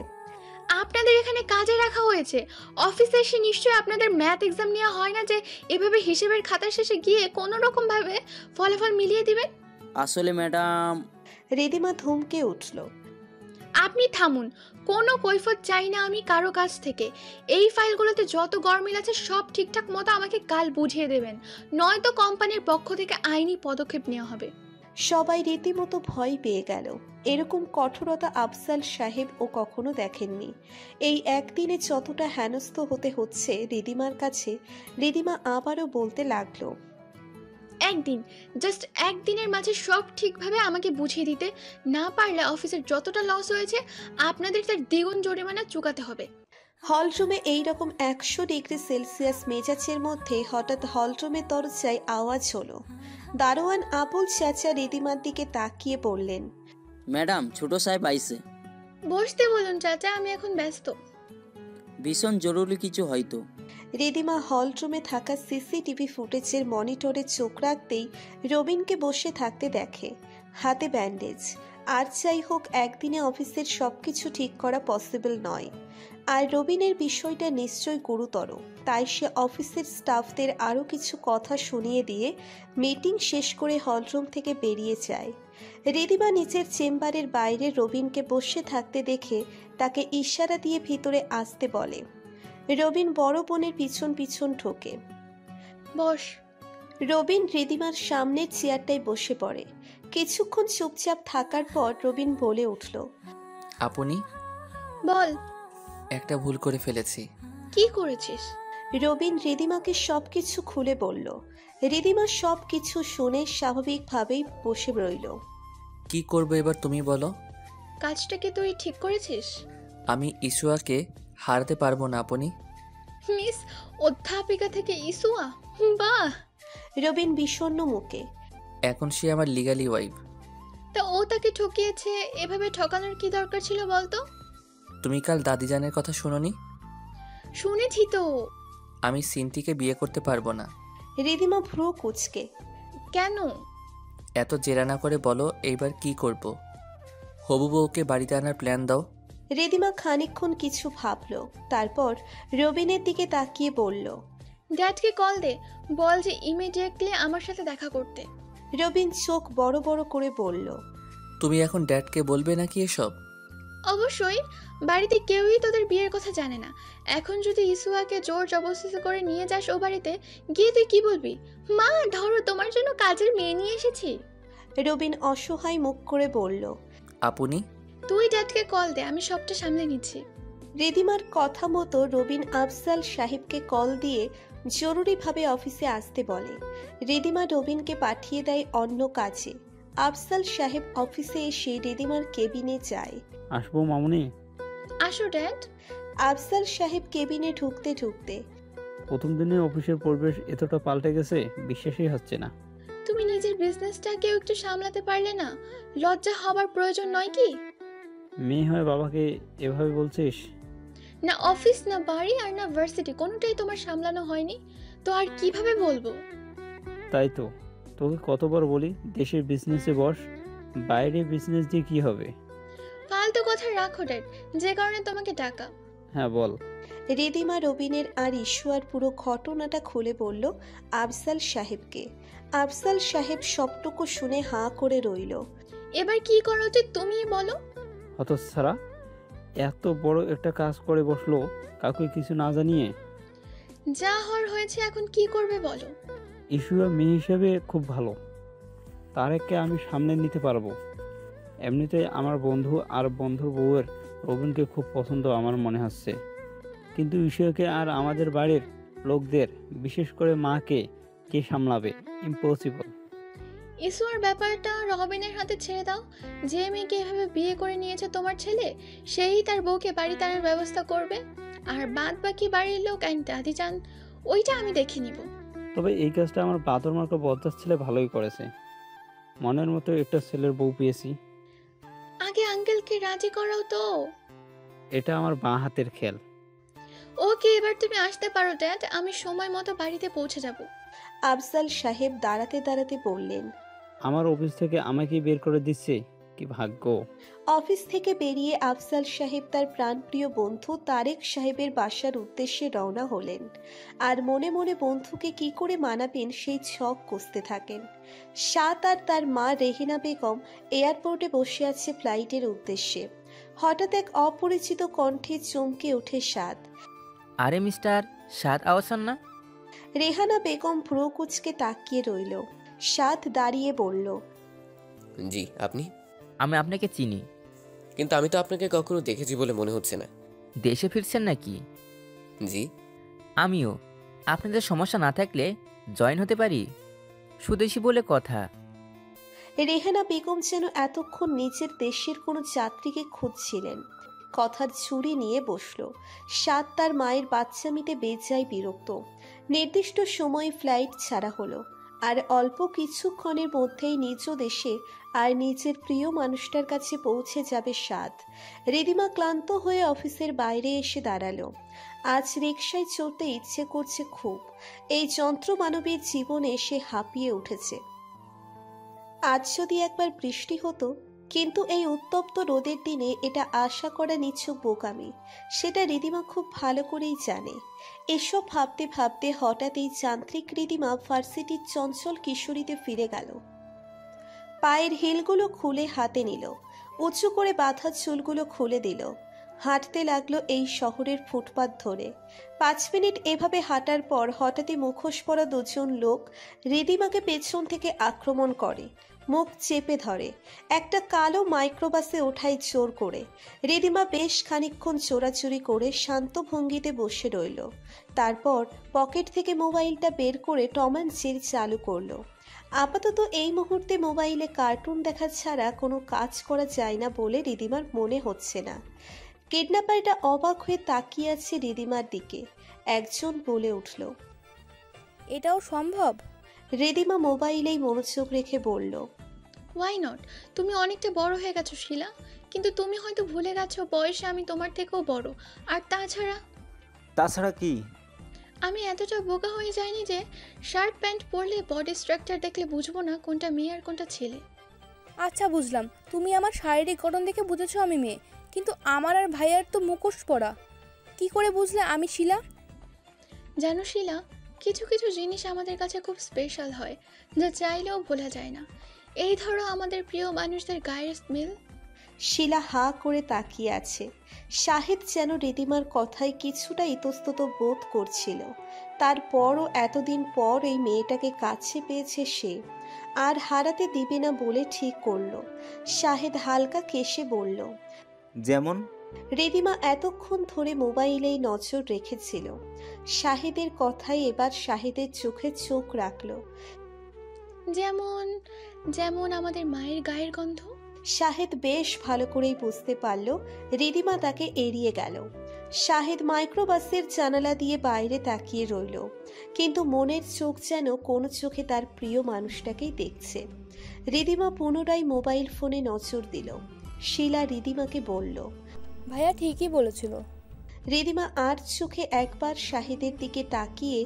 আপনাদের এখানে কাজে রাখা হয়েছে, অফিসে এসে নিশ্চয়ই আপনাদের ম্যাথ এক্সাম নেওয়া হয় না যে এভাবে হিসেবের খাতার শেষে গিয়ে কোনো রকম ভাবে ফলাফল মিলিয়ে দিবেন। আসলে ম্যাডাম, রিদিমা ধমকে উঠল। আপনি থামুন, কোনো কৈফত চাই না আমি কারো কাছ থেকে। এই ফাইলগুলোতে যত গরমিল আছে সব ঠিকঠাক মতো আমাকে কাল বুঝিয়ে দেবেন, নয়তো কোম্পানির পক্ষ থেকে আইনি পদক্ষেপ নেওয়া হবে। সবাই রীতিমতো ভয় পেয়ে গেল। এরকম কঠোরতা আফজাল সাহেব ও কখনো দেখেননি। এই একদিনে যতটা হেনস্থ হতে হচ্ছে রিদিমার কাছে, রিদিমা আবারও বলতে লাগলো, একদিন, জাস্ট একদিনের মাঝে সব ঠিকভাবে আমাকে বুঝিয়ে দিতে না পারলে অফিসের যতটা লস হয়েছে আপনাদের তার দ্বিগুণ জরিমানা চুকাতে হবে। হলরুমে এইরকম 100 ডিগ্রি সেলসিয়াস মেজাজের মধ্যে হঠাৎ হলরুমের দরজায় আওয়াজ হলো। দারোয়ান আবুল চাচা রিদিমার দিকে তাকিয়ে বললেন, ম্যাডাম, ছোট সাহেব আইছে। বসতে বলুন চাচা, আমি এখন ব্যস্ত। ভীষণ জরুরি কিছু হয়তো। রিদিমা হলরুমে থাকা সিসিটিভি ফুটেজের মনিটরে চোখ রাখতেই রবিনকে বসে থাকতে দেখে, হাতে ব্যান্ডেজ। আর যাই হোক, একদিনে অফিসের সবকিছু ঠিক করা পসিবল নয়। আর রবিনের বিষয়টা নিশ্চয় গুরুতর, তাই সে অফিসের স্টাফদের আরও কিছু কথা শুনিয়ে দিয়ে মিটিং শেষ করে হলরুম থেকে বেরিয়ে যায়। রিদিমা নিজের চেম্বারের বাইরে রবিনকে বসে থাকতে দেখে তাকে ইশারা দিয়ে ভিতরে আসতে বলে। রবিন বড় বোনের পিছন পিছন ঢোকে। বস। রবিন রিদিমার সামনের চেয়ারটায় বসে পড়ে। কিছুক্ষণ চুপচাপ থাকার পর রবিন বলে উঠল, আপনি? বল। একটা ভুল করে ফেলেছি। কি করেছিস? রবিন রিদিমাকে সবকিছু খুলে বলল। রিদিমা সবকিছু শুনে স্বাভাবিকভাবেই বসে রইল। কি করবো এবার তুমি বলো। কাজটা কি তুই ঠিক করেছিস? আমি ইসুয়াকে হারাতে পারবো না আপনি। মিস অধ্যাপিকা থেকে ইসুয়া? বাহ। রবিন বিষণ্ণ মুখে। এখন সে আমার লিগালি ওয়াইফ। তা ও তাকে ঠকিয়েছে, এভাবে ঠকানোর কি দরকার ছিল বলতো? তুমি কাল দাদিজানের কথা শুনোনি? শুনেছি তো। আমি সিনথিকে বিয়ে করতে পারবো না। রিদিমা ভ্রু কুঁচকে। কেন? এত জেরা না করে বলো এইবার কি করব। হবু বউকে বাড়িতে আনার প্ল্যান দাও। রিদিমা খানিকক্ষণ কিছু ভাবলো, তারপর রবিনের দিকে তাকিয়ে বলল, ড্যাডকে কল দে, বল যে ইমিডিয়েটলি আমার সাথে দেখা করতে। রবিন চোখ বড় বড় করে বলল, তুমি এখন ড্যাডকে বলবে নাকি এসব? অবশ্যই, বাড়িতে কেউই তোদের বিয়ের কথা জানে না। এখন যদি ইসুয়াকে জোর জবরদস্তি করে নিয়ে যাস ও বাড়িতে, গিয়ে তুই কি বলবি? মা ধরো, তোমার জন্য কাজের মেয়ে নিয়ে এসেছি। রবিন অসহায় মুখ করে বলল, আপনি? তুই ড্যাডকে কল দে, আমি সবটা সামলে নিচ্ছি। রিদিমার কথা মতো রবিন আফজাল সাহেবকে কল দিয়ে জরুরিভাবে অফিসে আসতে বলে। রিদিমা রবিনকে পাঠিয়ে দেয় অন্য কাজে। আফজাল সাহেব অফিসে এসে রিদিমার কেবিনে যায়। আসবো মামুনি? আসো ড্যাড। আফজাল সাহেব কেবিনে ঢুকতে ঢুকতে, প্রথম দিনে অফিসের পরিবেশ এতটা পাল্টে গেছে, বিশ্বাসই হচ্ছে না। তুমি নিজের বিজনেসটাকেও একটু সামলাতে পারলে না? লজ্জা হবার প্রয়োজন নয় কি? মেয়ে হয়ে বাবাকে এভাবে বলছিস? না অফিস, না বাড়ি, আর না ভার্সিটি, কোনোটাই তোমার সামলানো হয়নি তো আর কিভাবে বলবো? তাই তো, তোকে কতবার বলি দেশের বিজনেসে বস, বাইরে বিজনেস দিয়ে কি হবে? ফালতু কথা রাখো ড্যাড, যে কারণে তোমাকে ডাকা। হ্যাঁ বল। রিদিমা রবিনের আর ইস্যুয়ার পুরো ঘটনাটা খুলে বলল আফজাল সাহেবকে। আফজাল সাহেব সবটুকু শুনে হাঁ করে রইল। এবার কি করা উচিত তুমিই বলো। হতচ্ছাড়া, এত বড় একটা কাজ করে বসলো কাউকে কিছু না জানিয়ে। যা হওয়ার হয়েছে, এখন কি করবে বলো। ইস্যুয়া মেয়ে হিসেবে খুব ভালো, তারেককে আমি সামনে নিতে পারবো। এমনিতেই আমার বন্ধু আর বন্ধুর বউয়ের রবিনকে খুব পছন্দ আমার মনে হচ্ছে, কিন্তু ইস্যুয়াকে আর আমাদের বাড়ির লোকদের, বিশেষ করে মাকে কে সামলাবে? ইম্পসিবল। ইসুয়ার ব্যাপারটা রবিনের হাতে ছেড়ে দাও। যে মেয়েকে এভাবে বিয়ে করে নিয়েছে তোমার ছেলে, সেই তার বউকে বাড়ি টানার ব্যবস্থা করবে, আর বাদ বাকি বাড়ির লোক অ্যান্ড দাদি চান ওইটা আমি দেখে নিব। তবে এই কাজটা আমার বাদর মার্কা বদদাস ছেলে ভালোই করেছে। মনের মতো একটা ছেলের বউ পেয়েছি। আগে আঙ্কেলকে রাজি করাও তো। এটা আমার বাঁ হাতের খেল। ওকে, এবার তুমি আসতে পারো ড্যাড, আমি সময় মতো বাড়িতে পৌঁছে যাব। আফজাল সাহেব দাঁড়াতে দাঁড়াতে বললেন। আমার অফিস থেকে আমাকে বের করে দিচ্ছে, কি ভাগ্য। অফিস থেকে বেরিয়ে আফজাল সাহেব তার প্রাণপ্রিয় বন্ধু তারেক সাহেবের বাসার উদ্দেশ্যে রওনা হলেন, আর মনে মনে বন্ধুকে কি করে মানাবেন সেই ছক কষতে থাকেন। সাত আর তার মা রেহিনা বেগম এয়ারপোর্টে বসে আছে ফ্লাইটের উদ্দেশ্যে। হঠাৎ এক অপরিচিত কণ্ঠে চমকে ওঠে সাত। আরে মিস্টার সাদ আওয়াসান না? রেহানা বেগম ভ্রু কুঁচকে তাকিয়ে রইল। সাত দাঁড়িয়ে বলল, জি আপনি? আমি আপনাকে চিনি, কিন্তু আমি তো আপনাকে কখনো দেখেছি বলে মনে হচ্ছে না। দেশে ফিরছেন নাকি? জি আমিও। আপনাদের সমস্যা না থাকলে জয়েন হতে পারি, সুদেশী বলে কথা। রেহানা বেগম যেন এতক্ষণ নিজের দেশের কোনো যাত্রীকে খুঁজছিলেন। কথার ছুরি নিয়ে বসল। সাত তার মায়ের বাচ্চামিতে বেজায় বিরক্ত। নির্দিষ্ট সময়ে ফ্লাইট ছাড়া হলো, আর অল্প কিছুক্ষণের মধ্যেই নিজ দেশে আর নিজের প্রিয় মানুষটার কাছে পৌঁছে যাবে সাত। রিদিমা ক্লান্ত হয়ে অফিসের বাইরে এসে দাঁড়ালো। আজ রিকশায় চড়তে ইচ্ছে করছে খুব। এই যন্ত্র মানবীর জীবনে সে হাঁপিয়ে উঠেছে। আজ যদি একবার বৃষ্টি হতো, কিন্তু এই উত্তপ্ত রোদের দিনে এটা আশা করা নিছক বোকামি, সেটা রিদিমা খুব ভালো করেই জানে। এসব ভাবতে ভাবতে হঠাৎ এই যান্ত্রিক রিদিমা ভার্সিটির চঞ্চল কিশোরীতে ফিরে গেল। পায়ের হিলগুলো খুলে হাতে নিল, উঁচু করে বাঁধা চুলগুলো খুলে দিল। হাঁটতে লাগলো এই শহরের ফুটপাত ধরে। 5 মিনিট এভাবে হাঁটার পর হঠাৎই মুখোশ পরা দুজন লোক রিদিমাকে পেছন থেকে আক্রমণ করে, মুখ চেপে ধরে, একটা কালো মাইক্রোবাসে ওঠায় জোর করে। রিদিমা বেশ খানিকক্ষণ চোরাচুরি করে শান্ত ভঙ্গিতে বসে রইল। তারপর পকেট থেকে মোবাইলটা বের করে টম অ্যান্ড জেরি চালু করলো। আপাতত এই মুহূর্তে মোবাইলে কার্টুন দেখা ছাড়া কোনো কাজ করা যায় না বলে রিদিমার মনে হচ্ছে না। কিডন্যাপারটা অবাক হয়ে তাকিয়ে আছে রিদিমার দিকে। একজন বলে উঠল, এটাও সম্ভব? রিদিমা মোবাইলেই মনোযোগ রেখে বলল, ওয়াই নট? তুমি অনেকটা বড় হয়ে গেছো শিলা, কিন্তু তুমি হয়তো ভুলে গেছো বয়সে আমি তোমার থেকেও বড়। আর তাছাড়া কি? আমি এতটা বোকা হয়ে যাইনি যে শার্ট প্যান্ট পরলে বডি স্ট্রাকচার দেখলে বুঝবো না কোনটা মেয়ে আর কোনটা ছেলে। আচ্ছা বুঝলাম, তুমি আমার শারীরিক গঠন দেখে বুঝেছো আমি মেয়ে, কিন্তু আমার আর ভাইয়ার তো মুখোশ পরা। কি করে বুঝলে আমি শিলা? জানো শিলা, কিছু কিছু জিনিস আমাদের কাছে খুব স্পেশাল হয়, যা চাইলেও ভোলা যায় না। এই ধরো আমাদের প্রিয় মানুষদের গায়ের স্মেল। শিলা হাঁ করে তাকিয়ে আছে। শাহেদ যেন রিদিমার কথায় কিছুটা ইতস্তত বোধ করছিল। তারপরও এতদিন পর এই মেয়েটাকে কাছে পেয়েছে সে, আর হারাতে দিবে না বলে ঠিক করলো। শাহেদ হালকা কেশে বলল, যেমন? রিদিমা এতক্ষণ ধরে মোবাইলেই নজর রেখেছিল। শাহেদের কথায় এবার শাহেদের চোখে চোখ রাখলো। যেমন যেমন আমাদের মায়ের গায়ের গন্ধ। শাহেদ বেশ ভালো করেই বুঝতে পারল রিদিমা তাকে এড়িয়ে গেল। শাহেদ মাইক্রোবাসের জানালা দিয়ে বাইরে তাকিয়ে রইল, কিন্তু মনের চোখ যেন কোনো চোখে তার প্রিয় মানুষটাকেই দেখছে। রিদিমা পুনরায় মোবাইল ফোনে নজর দিল। শিলা রিদিমাকে বলল, ভাইয়া ঠিকই বলেছিল। রিদিমা আর চোখে একবার শাহেদের দিকে তাকিয়ে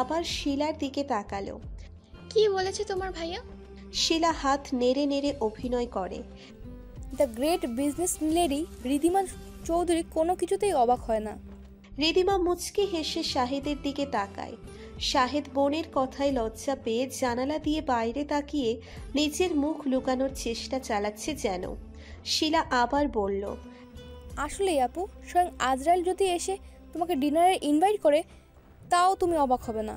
আবার শিলার দিকে তাকালো। কি বলেছে তোমার ভাইয়া? শিলা হাত নেড়ে নেড়ে অভিনয় করে। The great business lady Riddhima Chowdhury কোনো কিছুতেই অবাক হয় না। রিদিমা মুচকি হেসে শাহেদের দিকে তাকায়। শাহেদ বোনের কথায় লজ্জা পেয়ে জানালা দিয়ে বাইরে তাকিয়ে নিজের মুখ লুকানোর চেষ্টা চালাচ্ছে যেন। শিলা আবার বলল, আসলে আপু, স্বয়ং আজরাইল যদি এসে তোমাকে ডিনারে ইনভাইট করে তাও তুমি অবাক হবে না।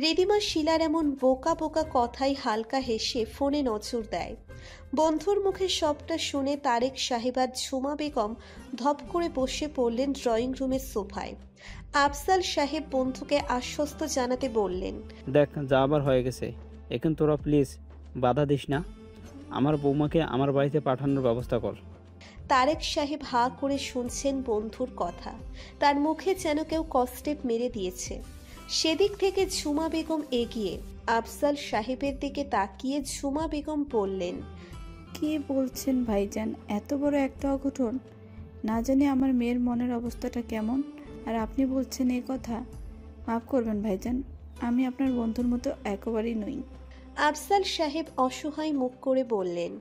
রিদিমা শিলার এমন বোকা বোকা কথাই হালকা হেসে ফোনে নজর দেয়। বন্ধুর মুখে সবটা শুনে তারেক সাহেব আর ঝুমা বেগম ধপ করে বসে পড়লেন ড্রয়িং রুমের সোফায়। আফজাল সাহেব বন্ধুকে আশ্বস্ত জানাতে বললেন, দেখ যা আবার হয়ে গেছে, এখন তোরা প্লিজ বাধা দিস না। আমার বৌমাকে আমার বাড়িতে পাঠানোর ব্যবস্থা কর। তারেক সাহেব হাঁ করে শুনছেন বন্ধুর কথা। তার মুখে যেন কেউ কষ্টেপ মেরে দিয়েছে। সেদিক থেকে ঝুমা বেগম এগিয়ে আফজাল সাহেবের দিকে তাকিয়ে ঝুমা বেগম বললেন, কি বলছেন ভাইজান? এত বড় একটা অঘটন! না জানি আমার মেয়ের মনের অবস্থাটা কেমন, আর আপনি বলছেন এই কথা? মাফ করবেন ভাইজান, আমি আপনার বন্ধুর মতো একেবারেই নই। আফজাল সাহেব অসহায় মুখ করে বললেন,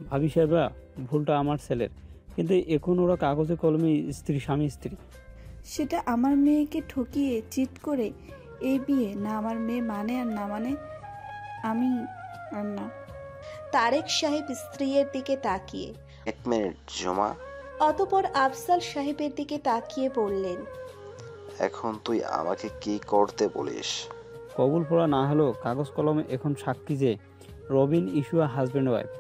ভাবি সাহেবা, ভুলটা আমার ছেলের, কিন্তু এখন ওরা কাগজে কলমে স্বামী স্ত্রী। সেটা আমার মেয়েকে ঠকিয়ে চিট করে এই বিয়ে না আমার মেয়ে মানে আর না মানে আমি আর না। তারেক সাহেব স্ত্রীর দিকে তাকিয়ে, 1 মিনিট ঝুমা। অতঃপর আফজাল সাহেবের দিকে তাকিয়ে বললেন, এখন তুই আমাকে কি করতে বলিস? কবুল পড়া না হলেও কাগজ কলমে এখন সাক্ষী যে রবিন ইস্যুয়া হাজব্যান্ড ওয়াইফ।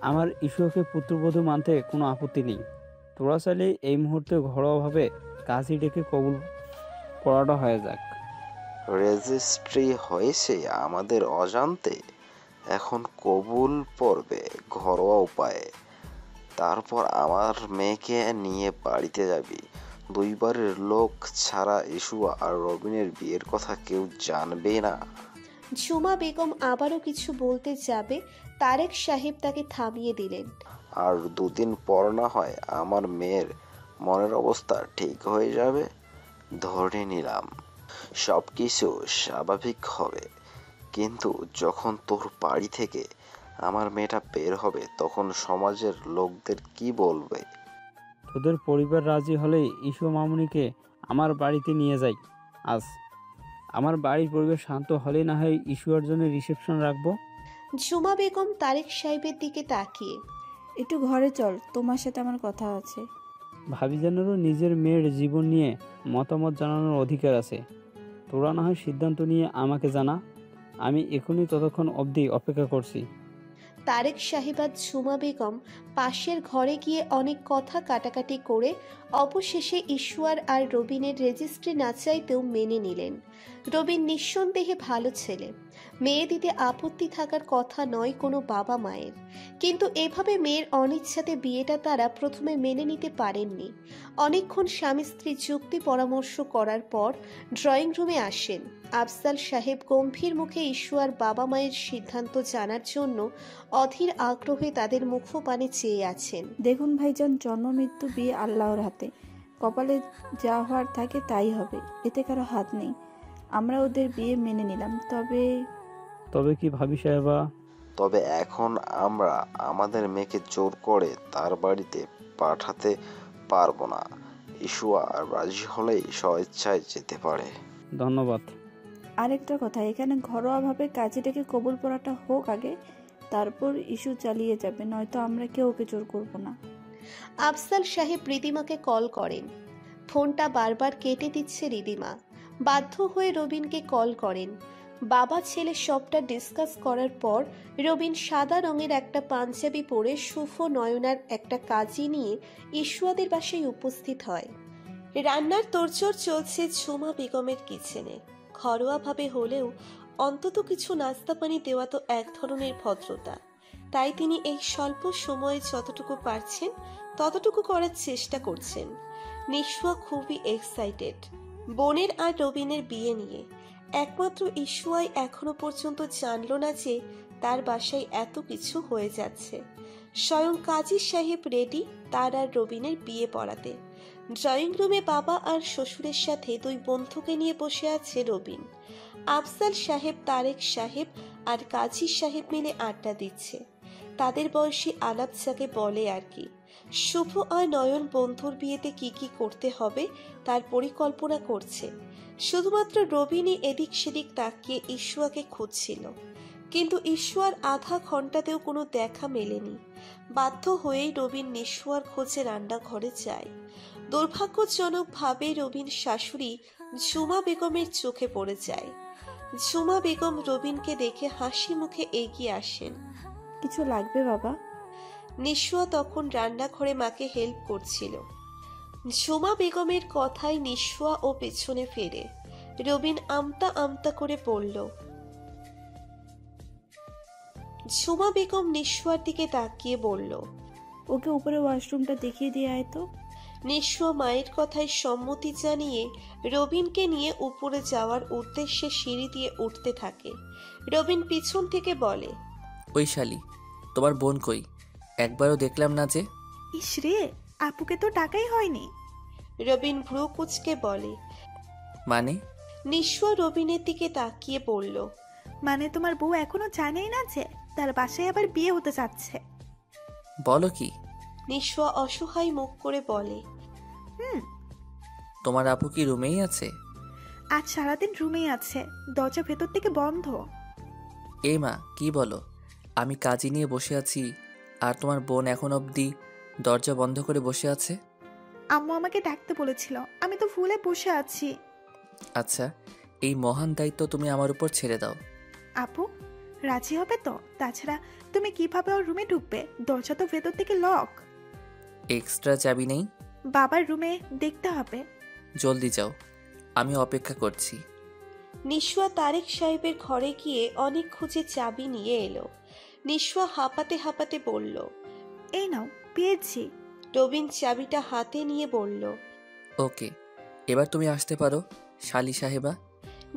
আমার ইস্যুয়াকে পুত্রবধূ মানতে কোনো আপত্তি নেই। তোরা চাইলে এই মুহূর্তে ঘরোয়াভাবে কাজী ডেকে কবুল করাটা হয়ে যাক। রেজিস্ট্রি হয়েছে আমাদের অজান্তে, এখন কবুল পড়বে ঘরোয়া উপায়ে। তারপর আমার মেয়েকে নিয়ে বাড়িতে যাবি। 2 বারের লোক ছাড়া ইস্যুয়া আর রবিনের বিয়ের কথা কেউ জানবে না। ঝুমা বেগম আবারও কিছু বলতে যাবে, তারেক সাহেব তাকে থামিয়ে দিলেন। আর 2 দিন পর না হয় আমার মেয়ের মনের অবস্থা ঠিক হয়ে যাবে। ধরে নিলাম সবকিছু স্বাভাবিক হবে, কিন্তু যখন তোর বাড়ি থেকে আমার মেয়েটা বের হবে তখন সমাজের লোকদের কি বলবে? তোদের পরিবার রাজি হলে ইস্যু মামুনিকে আমার বাড়িতে নিয়ে যাই। আজ আমার বাড়ির পরিবেশ শান্ত হলে না হয় ইস্যুয়ার জন্য রিসেপশন রাখবো। ঝুমা বেগম তারেক সাহেবের দিকে তাকিয়ে, একটু ঘরে চল, তোমার সাথে আমার কথা আছে। ভাবিজানেরও নিজের মেয়ের জীবন নিয়ে মতামত জানানোর অধিকার আছে। তোরা না হয় সিদ্ধান্ত নিয়ে আমাকে জানা, আমি এখনই ততক্ষণ অবধি অপেক্ষা করছি। তারেক সাহেব আর ঝুমা বেগম পাশের ঘরে গিয়ে অনেক কথা কাটাকাটি করে অবশেষে ইস্যুয়ার আর রবিনের রেজিস্ট্রি না চাইতেও মেনে নিলেন। রবিন নিঃসন্দেহে ভালো ছেলে, মেয়ে দিতে আপত্তি থাকার কথা নয় কোনো বাবা মায়ের, কিন্তু এভাবে মেয়ের অনিচ্ছাতে বিয়েটা তারা প্রথমে মেনে নিতে পারেননি। অনেকক্ষণ স্বামী স্ত্রী যুক্তি পরামর্শ করার পর ড্রয়িং রুমে আসেন। আফজাল সাহেব গম্ভীর মুখে ইস্যুয়ার বাবা মায়ের সিদ্ধান্ত জানার জন্য অধীর আগ্রহে তাদের মুখপানে চেয়ে আছেন। দেখুন ভাইজান, জন্ম মৃত্যু বিয়ে আল্লাহর হাতে, কপালে যা হওয়ার থাকে তাই হবে, এতে কারো হাত নেই। আমরা ওদের বিয়ে মেনে নিলাম। তবে কি ভাবি সাহেবা? তবে এখন আমরা আমাদের মেয়েকে জোর করে তার বাড়িতে পাঠাতে পারবো না। ইস্যুয়া রাজি হলেই স্বেচ্ছায় যেতে পারে। ধন্যবাদ। আরেকটা কথা, এখানে ঘরোয়াভাবে কাজে ডেকে কবুল পড়াটা হোক আগে, তারপর ইস্যু চালিয়ে যাবে, নয়তো আমরা কেউ ওকে জোর করবো না। আফজাল সাহেব রিদিমাকে কল করেন। ফোনটা বারবার কেটে দিচ্ছে রিদিমা। বাধ্য হয়ে রবিনকে কল করেন। বাবা ছেলে সবটা ডিসকাস করার পর রবিন সাদা রঙের একটা পাঞ্জাবি পরে শুভ নয়নার একটা কাজী নিয়ে ইস্যুয়াদের বাসায় উপস্থিত হয়। রান্নার তোড়জোড় চলছে ঝুমা বেগমের কিচেনে। ঘরোয়াভাবে হলেও অন্তত কিছু নাস্তা পানি দেওয়া তো এক ধরনের ভদ্রতা, তাই তিনি এই স্বল্প সময়ে যতটুকু পারছেন ততটুকু করার চেষ্টা করছেন। নিশোয়া খুবই এক্সাইটেড বোনের আর রবিনের বিয়ে নিয়ে। একমাত্র ইস্যুয়াই এখনো পর্যন্ত জানলো না যে তার বাসায় এত কিছু হয়ে যাচ্ছে। স্বয়ং কাজী সাহেব রেডি তার আর রবিনের বিয়ে পড়াতে। ড্রয়িং রুমে বাবা আর শ্বশুরের সাথে 2 বন্ধুকে নিয়ে বসে আছে রবিন। আফজাল সাহেব, তারেক সাহেব আর কাজী সাহেব মিলে আড্ডা দিচ্ছে। তাদের বয়সী আলাপ যাকে বলে আর কি। শুভ আর নয়ন বন্ধুর বিয়েতে কি কি করতে হবে তার পরিকল্পনা করছে। শুধুমাত্র রবিনই এদিক সেদিক তাকিয়ে ইস্যুয়াকে খুঁজছিল, কিন্তু ইস্যুয়ার আধা ঘন্টাতেও কোনো দেখা মেলেনি। বাধ্য হয়েই রবিন নিশোয়ার খোঁজে রান্নাঘরে যায়। দুর্ভাগ্যজনকভাবে রবিন শাশুড়ি ঝুমা বেগমের চোখে পড়ে যায়। ঝুমা বেগম রবিনকে দেখে হাসি মুখে এগিয়ে আসেন। কিছু লাগবে বাবা? নিশোয়া তখন রান্নাঘরে মাকে হেল্প করছিল। ঝুমা বেগমের কথায় নিশোয়া ও পেছনে ফেরে। রবিন আমতা আমতা করে বলল, ঝুমা বেগম নিঃস্বার দিকে তাকিয়ে বলল, ওকে উপরে ওয়াশরুমটা দেখিয়ে দিয়ে আয় তো। নিঃস্ব মায়ের কথায় সম্মতি জানিয়ে রবিনকে নিয়ে উপরে যাওয়ার উদ্দেশ্যে সিঁড়ি দিয়ে উঠতে থাকে। রবিন পিছন থেকে বলে, ওই শালি, তোমার বোন কই? একবারও দেখলাম না যে। ইস রে, আপুকে তো টাকাই হয়নি। রবিন ভ্রু কুচকে বলে। মানে? নিঃস্ব রবিনের দিকে তাকিয়ে বলল, মানে তোমার বউ এখনো জানেই না যে তার বাসায় আবার বিয়ে হতে যাচ্ছে। বলো কি? নিঃস্ব অসহায় মুখ করে বলে, তোমার আপু কি রুমেই আছে? আজ সারাদিন রুমেই আছে, দরজা ভেতর থেকে বন্ধ। এই মা, কি বলো? আমি কাজই নিয়ে বসে আছি আর তোমার বোন এখন অবধি দরজা বন্ধ করে বসে আছে? আম্মু আমাকে ডাকতে বলেছিল, আমি তো ফুলে বসে আছি। আচ্ছা, এই মহান দায়িত্ব তুমি আমার উপর ছেড়ে দাও। আপু রাজি হবে তো? তাছাড়া তুমি কিভাবে ওর রুমে ঢুকবে? দরজা তো ভেতর থেকে লক। এক্সট্রা চাবি নেই? বাবার রুমে দেখতে হবে। জলদি যাও, আমি অপেক্ষা করছি। নিঃস্বা তারেক সাহেবের ঘরে গিয়ে অনেক খুঁজে চাবি নিয়ে এলো। নিঃস্বা হাঁপাতে হাঁপাতে বলল, এই নাও, পেয়েছি। রবিন চাবিটা হাতে নিয়ে বলল, ওকে, এবার তুমি আসতে পারো শালি সাহেবা।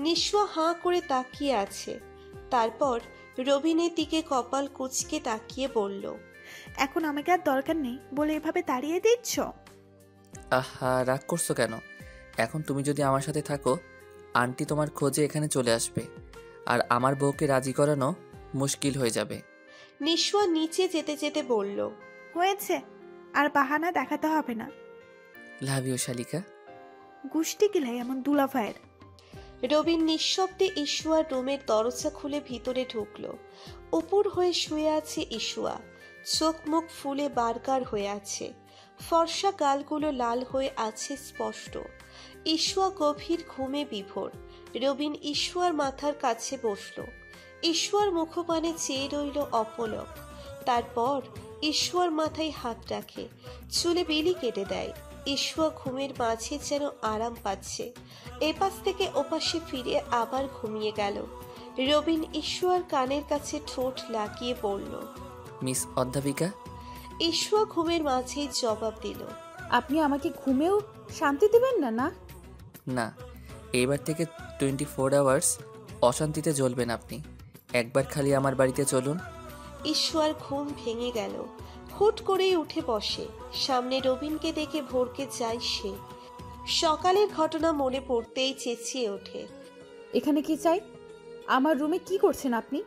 নিঃস্বা হাঁ করে তাকিয়ে আছে। তারপর রবিনের দিকে কপাল কুঁচকে তাকিয়ে বলল, এখন আমাকে আর দরকার নেই বলে এভাবে তাড়িয়ে দিচ্ছ? আহা, রাগ করছো কেন? এখন তুমি যদি আমার সাথে থাকো, আন্টি তোমার খোঁজে এখানে চলে আসবে আর আমার বউকে রাজি করানো মুশকিল হয়ে যাবে। নিঃস্বা নিচে যেতে যেতে বলল, হয়েছে, আর বাহানা দেখাতে হবে না। লাভ ইউ শালিকা। গুষ্টি গিলাই এমন দুলাভাইয়ের। রবিন নিঃশব্দে ইশুয়ার রুমের দরজা খুলে ভিতরে ঢুকলো। উপর হয়ে শুয়ে আছে ইশুয়া, চোখ মুখ ফুলে বারকার হয়ে আছে, ফর্সা গালগুলো লাল হয়ে আছে স্পষ্ট। ইশুয়া গভীর ঘুমে বিভোর। রবিন ইশুয়ার মাথার কাছে বসলো। ইশুয়ার মুখপানে চেয়ে রইল অপলক। তারপর ইশুয়ার মাথায় হাত রাখে, চুলে বেলি কেটে দেয়। ইশুয়া ঘুমের মাঝে যেন আরাম পাচ্ছে। এপাশ থেকে ওপাশে ফিরে আবার ঘুমিয়ে গেল। রবিন ইশুয়ার কানের কাছে ঠোঁট লাগিয়ে বলল, মিস অধ্যাপিকা। ইশুয়া ঘুমের মাঝেই জবাব দিল, আপনি আমাকে ঘুমেও শান্তি দিবেন না? না না, এইবার থেকে 24 আওয়ার্স অশান্তিতে জ্বলবেন আপনি। একবার খালি আমার বাড়িতে চলুন। ইশুয়ার ঘুম ভেঙে গেল। হুট করেই উঠে বসে। সামনে রবিনকে দেখে ভরকে যায় সে। সকালের ঘটনা মনে পড়তেই চেঁচিয়ে ওঠে, এখানে কি চাই? আমার রুমে কি করছেন আপনি?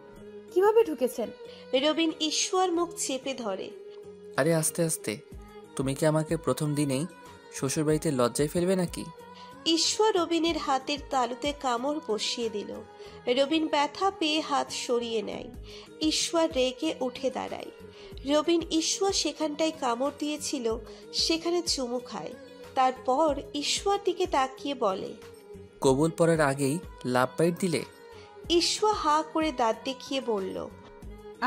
কিভাবে ঢুকেছেন? রবিন ইশুয়ার মুখ চেপে ধরে। আরে আস্তে আস্তে, তুমি কি আমাকে প্রথম দিনেই শ্বশুরবাড়িতে লজ্জায় ফেলবে নাকি? ইশুয়া রবিনের হাতের তালুতে কামড় বসিয়ে দিল। রবিন ব্যথা পেয়ে হাত সরিয়ে নেয়। ইশুয়া রেগে উঠে দাঁড়ায়। রবিন ইশুয়া সেখানটায় কামড় দিয়েছিল সেখানে চুমু খায়। তারপর ইশুয়ার দিকে তাকিয়ে বলে, কবুল পড়ার আগেই লাভ বাইট দিলে? ইশুয়া হা করে দাঁত দেখিয়ে বলল,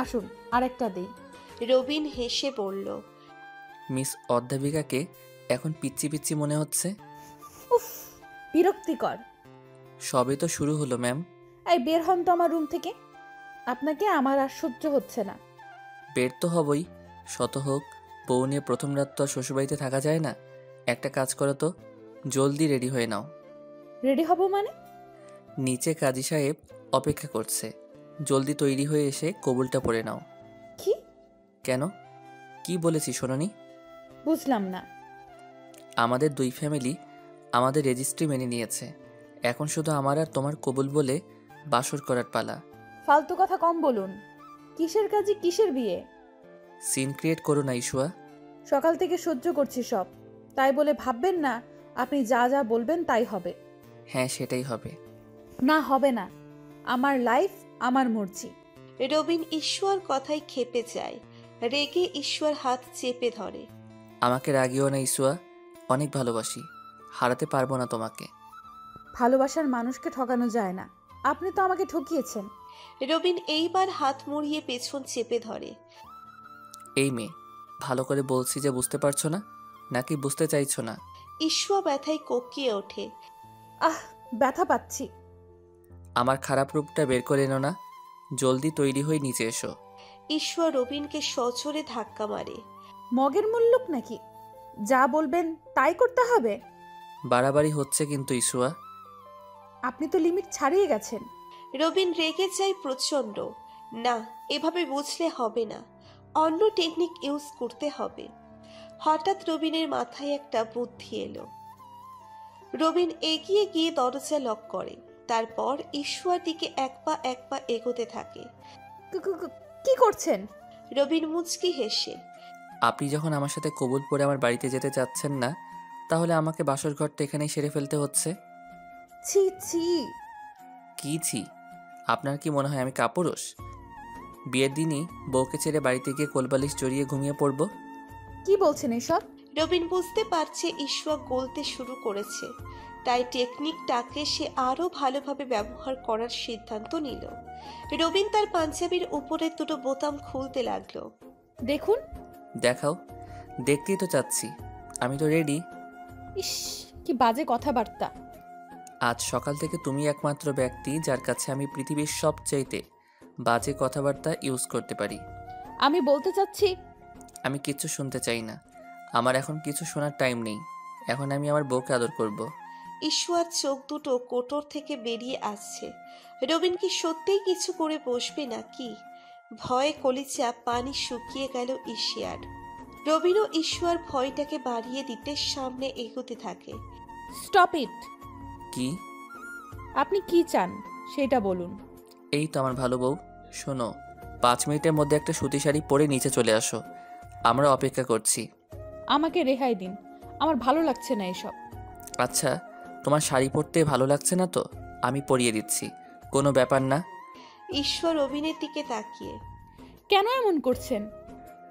আসুন আরেকটা দেই। রবিন হেসে বলল, মিস অধ্যাপিকাকে এখন পিচ্ছি পিচ্ছি মনে হচ্ছে। উফ, বিরক্তিকর। সবে তো শুরু হলো ম্যাম। এই বের হন তো আমার রুম থেকে। আপনাকে আমার আর সহ্য হচ্ছে না। বের তো হবই, শত হোক বউ নিয়ে প্রথম রাত তো আর শ্বশুরবাড়িতে থাকা যায় না। একটা কাজ করো তো, জলদি রেডি হয়ে নাও। রেডি হব মানে? নিচে কাজী সাহেব অপেক্ষা করছে, জলদি তৈরি হয়ে এসে কবুলটা পরে নাও। কি? কেন, কি বলেছি শোনোনি? বুঝলাম না। আমাদের দুই ফ্যামিলি আমাদের রেজিস্ট্রি মেনে নিয়েছে। এখন শুধু আমার আর তোমার কবুল বলে বাসর করার পালা। ফালতু কথা কম বলুন। কিসের কাজে কিসের বিয়ে? সিন ক্রিয়েট করো না ইশুয়া। সকাল থেকে সহ্য করছি সব, তাই বলে ভাববেন না আপনি যা যা বলবেন তাই হবে। হ্যাঁ, সেটাই হবে। না, হবে না। আমার লাইফ, আমার মর্জি। রবিন ইশুয়ার কথায় ক্ষেপে যায়। রেগে ইশুয়ার হাত চেপে ধরে। আমাকে রাগিও না ইশুয়া, অনেক ভালোবাসি, হারাতে পারবো না তোমাকে। ভালোবাসার মানুষকে ঠকানো যায় না। আপনি তো আমাকে ঠকিয়েছেন। রবিন এইবার হাত মুড়িয়ে পেছন চেপে ধরে। এই মেয়ে, ভালো করে বলছি যে বুঝতে পারছো না নাকি বুঝতে চাইছো না? ইশুয়া ব্যথায় কোকিয়ে ওঠে। আহ, ব্যথা পাচ্ছি। আমার খারাপ রূপটা বের করে এনো না, জলদি তৈরি হয়ে নিচে এসো। ঈশ্বর রবিনকে সজোরে ধাক্কা মারে। মগের মুল্লুক নাকি? যা বলবেন তাই করতে হবে? বাড়াবাড়ি হচ্ছে কিন্তু ইসুয়া। আপনি তো লিমিট ছাড়িয়ে গেছেন। রবিন রেগে যায় প্রচন্ড। না, এভাবে বুঝলে হবে না, অন্য টেকনিক ইউজ করতে হবে। হঠাৎ রবিনের মাথায় একটা বুদ্ধি এলো। রবিন এগিয়ে গিয়ে দরজা লক করে, তারপর ঈশ্বর দিকে এক পা এগোতে থাকে। কি করছেন? রবিন মুচকি হেসে, আপনি যখন আমার সাথে কবুল পরে আমার বাড়িতে যেতে চাচ্ছেন না, তাহলে আমাকে বাসর ঘরটা এখানেই সেরে ফেলতে হচ্ছে। ছি ছি। কি ছি? আপনার কি মনে হয় আমি কাপুরুষ? বিয়ের দিনই বউকে ছেড়ে বাড়িতে গিয়ে কোলবালিশ জড়িয়ে ঘুমিয়ে পড়ব? কি বলছেন এসব? রবিন বুঝতে পারছে ঈশ্বর গলতে শুরু করেছে, তাই টেকনিকটাকে সে আরো ভালোভাবে ব্যবহার করার সিদ্ধান্ত নিল। রবিন তার পাঞ্জাবির উপরে দুটো বোতাম খুলতে লাগলো। দেখুন। দেখাও। দেখতেই তো চাচ্ছি, আমি তো রেডি। ইস, কি বাজে কথাবার্তা। আজ সকাল থেকে তুমি একমাত্র ব্যক্তি যার কাছে আমি পৃথিবীর সবচাইতে বাজে কথাবার্তা ইউজ করতে পারি। আমি বলতে চাচ্ছি, আমি কিচ্ছু শুনতে চাই না। আমার এখন কিছু শোনার টাইম নেই। এখন আমি আমার বউকে আদর করব। ঈশ্বর চোখ দুটো কোটর থেকে বেরিয়ে আসছে। রবিন কি সত্যিই কিছু করে বসবে নাকি? ভয়ে কলিজা পানি শুকিয়ে গেল ঈশিয়ার। রবিন ও ঈশ্বর ভয়টাকে বাড়িয়ে দিতে সামনে এগোতে থাকে। Stop it. কি? আপনি কি চান সেটা বলুন। এই তো আমার ভালো বউ। শোনো, 5 মিনিটের মধ্যে একটা সুতি শাড়ি পরে নিচে চলে আসো। আমরা অপেক্ষা করছি। আমাকে রেহাই দিন, আমার ভালো লাগছে না এসব। আচ্ছা, তোমার শাড়ি পরতে ভালো লাগছে না তো আমি পরিয়ে দিচ্ছি, কোনো ব্যাপার না। ঈশ্বর রবিনের দিকে তাকিয়ে, কেন এমন করছেন?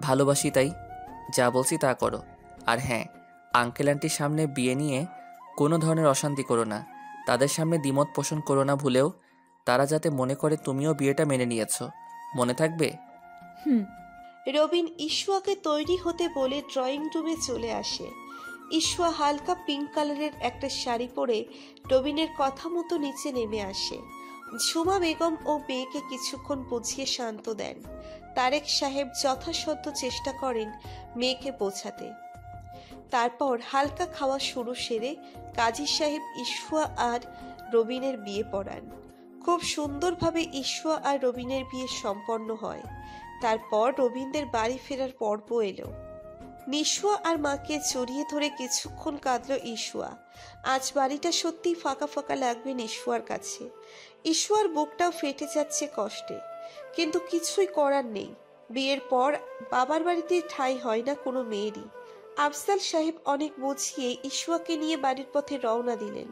ভালোবাসি তাই, যা বলছি তা করো। আর হ্যাঁ, আঙ্কেল আন্টির সামনে বিয়ে নিয়ে কোনো ধরনের অশান্তি করো না। তাদের সামনে দ্বিমত পোষণ করো না ভুলেও, তারা যাতে মনে করে তুমিও বিয়েটা মেনে নিয়েছো। মনে থাকবে? রবিন ঈশ্বরকে তৈরি হতে বলে ড্রয়িং রুমে চলে আসে। ঈশ্বর হালকা পিঙ্ক কালারের একটা শাড়ি পরে রবিনের কথা মতো নিচে নেমে আসে। ঝুমা বেগম ও মেয়েকে কিছুক্ষণ বুঝিয়ে শান্ত দেন। তারেক সাহেব যথাসাধ্য চেষ্টা করেন মেয়েকে বোঝাতে। তারপর হালকা খাওয়া শুরু সেরে কাজী সাহেব ঈশ্বর আর রবিনের বিয়ে পড়ান। খুব সুন্দরভাবে ঈশ্বর আর রবিনের বিয়ে সম্পন্ন হয়। তারপর রবীন্দ্রের বাড়ি ফেরার পর্ব এলো। নিশুয়া আর মাকে জড়িয়ে ধরে কিছুক্ষণ কাঁদল ইশুয়া। আজ বাড়িটা সত্যি ফাঁকা ফাঁকা লাগবে নিশুয়ার কাছে। ইশুয়ার বুকটাও ফেটে যাচ্ছে কষ্টে, কিন্তু কিছুই করার নেই। বিয়ের পর বাবার বাড়িতে ঠাঁই হয় না কোনো মেয়েরই। আফজাল সাহেব অনেক বুঝিয়ে ইশুয়াকে নিয়ে বাড়ির পথে রওনা দিলেন।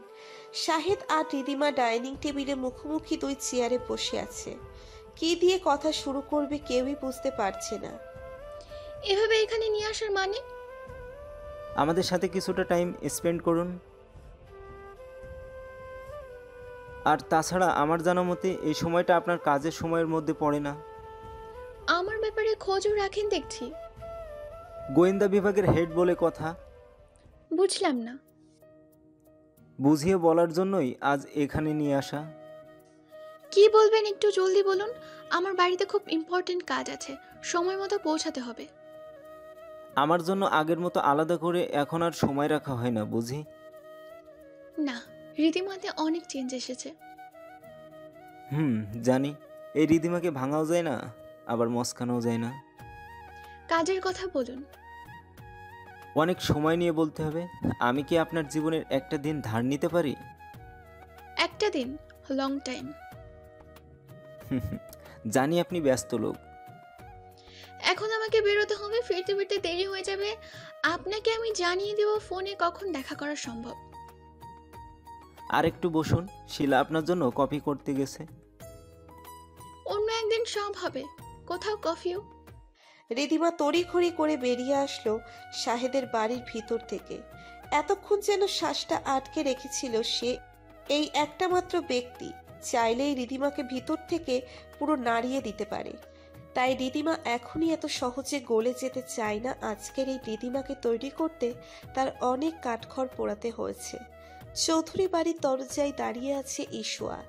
শাহেদ আর রিদিমা ডাইনিং টেবিলে মুখোমুখি 2 চেয়ারে বসে আছে। কি দিয়ে কথা শুরু করবে কেউই বুঝতে পারছে না। এভাবে এখানে নিয়ে আসার মানে? আমাদের সাথে কিছুটা টাইম স্পেন্ড করুন। আর তাছাড়া আমার জানা মতে এই সময়টা আপনার কাজের সময়ের মধ্যে পড়ে না। আমার ব্যাপারে খোঁজও রাখেন দেখছি। গোয়েন্দা বিভাগের হেড বলে কথা। বুঝলাম না। বুঝিয়ে বলার জন্যই আজ এখানে নিয়ে আসা। কি বলবেন একটু জলদি বলুন, আমার বাড়িতে খুব ইম্পর্টেন্ট কাজ আছে, সময় মতো পৌঁছাতে হবে। আমার জন্য আগের মতো আলাদা করে এখন আর সময় রাখা হয় না বুঝি। না, রীতিমাতে অনেক চেঞ্জ এসেছে। জানি। এই রীতিমাকে ভাঙাও যায় না, আবার মস্কানোও যায় না। কাজের কথা বলুন। অনেক সময় নিয়ে বলতে হবে। আমি কি আপনার জীবনের একটা দিন ধার নিতে পারি? একটা দিন? Long time. জানি আপনি ব্যস্ত লোক। এখন আমাকে বেরোতে হবে, ফিরতে ফিরতে দেরি হয়ে যাবে। আপনাকে আমি জানিয়ে দেব ফোনে কখন দেখা করা সম্ভব। আর একটু বসুন, শিলা আপনার জন্য কফি করতে গেছে। অন্য একদিন সব হবে। কোথাও কফিও? রিদিমা তড়িঘড়ি করে বেরিয়ে আসলো শাহেদের বাড়ির ভিতর থেকে। এতক্ষণ যেন শ্বাসটা আটকে রেখেছিল সে। এই একটা মাত্র ব্যক্তি চাইলেই রিদিমাকে ভিতর থেকে পুরো নাড়িয়ে দিতে পারে। তাই রিদিমা এখনই এত সহজে গলে যেতে চায় না। আজকের এই রিদিমাকে তৈরি করতে তার অনেক কাঠখড় পোড়াতে হয়েছে। চৌধুরী বাড়ির দরজায় দাঁড়িয়ে আছে ইশুয়া।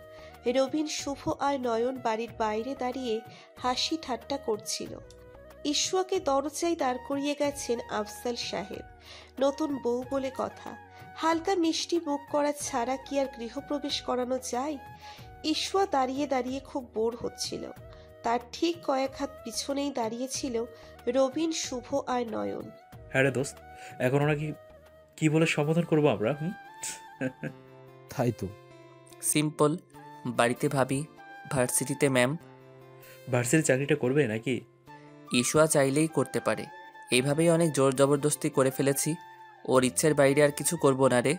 রবিন, শুভ আর নয়ন বাড়ির বাইরে দাঁড়িয়ে হাসি ঠাট্টা করছিল। ঈশ্বরকে দরজায় দাঁড় করিয়ে গেছেন আফজাল সাহেব। নতুন বউ বলে কথা, হালকা মিষ্টি বুক করা ছাড়া কি আর গৃহপ্রবেশ করানো যায়? ঈশ্বর দাঁড়িয়ে দাঁড়িয়ে খুব বোর হচ্ছিল। তার ঠিক কয়েক হাত পিছনেই দাঁড়িয়েছিল রবিন, শুভ আর নয়ন। হ্যাঁ রে দোস্ত, এখন ওরা কি বলে সম্বোধন করবো আমরা? তাই তো। সিম্পল, বাড়িতে ভাবি, ভার্সিটিতে ম্যাম। ভার্সিটির চাকরিটা করবে নাকি? ইস্যুয়া চাইলেই করতে পারে। এইভাবেই অনেক জোর জবরদস্তি করে ফেলেছি। ওর ইচ্ছের বাইরে আর কিছু করব না রে।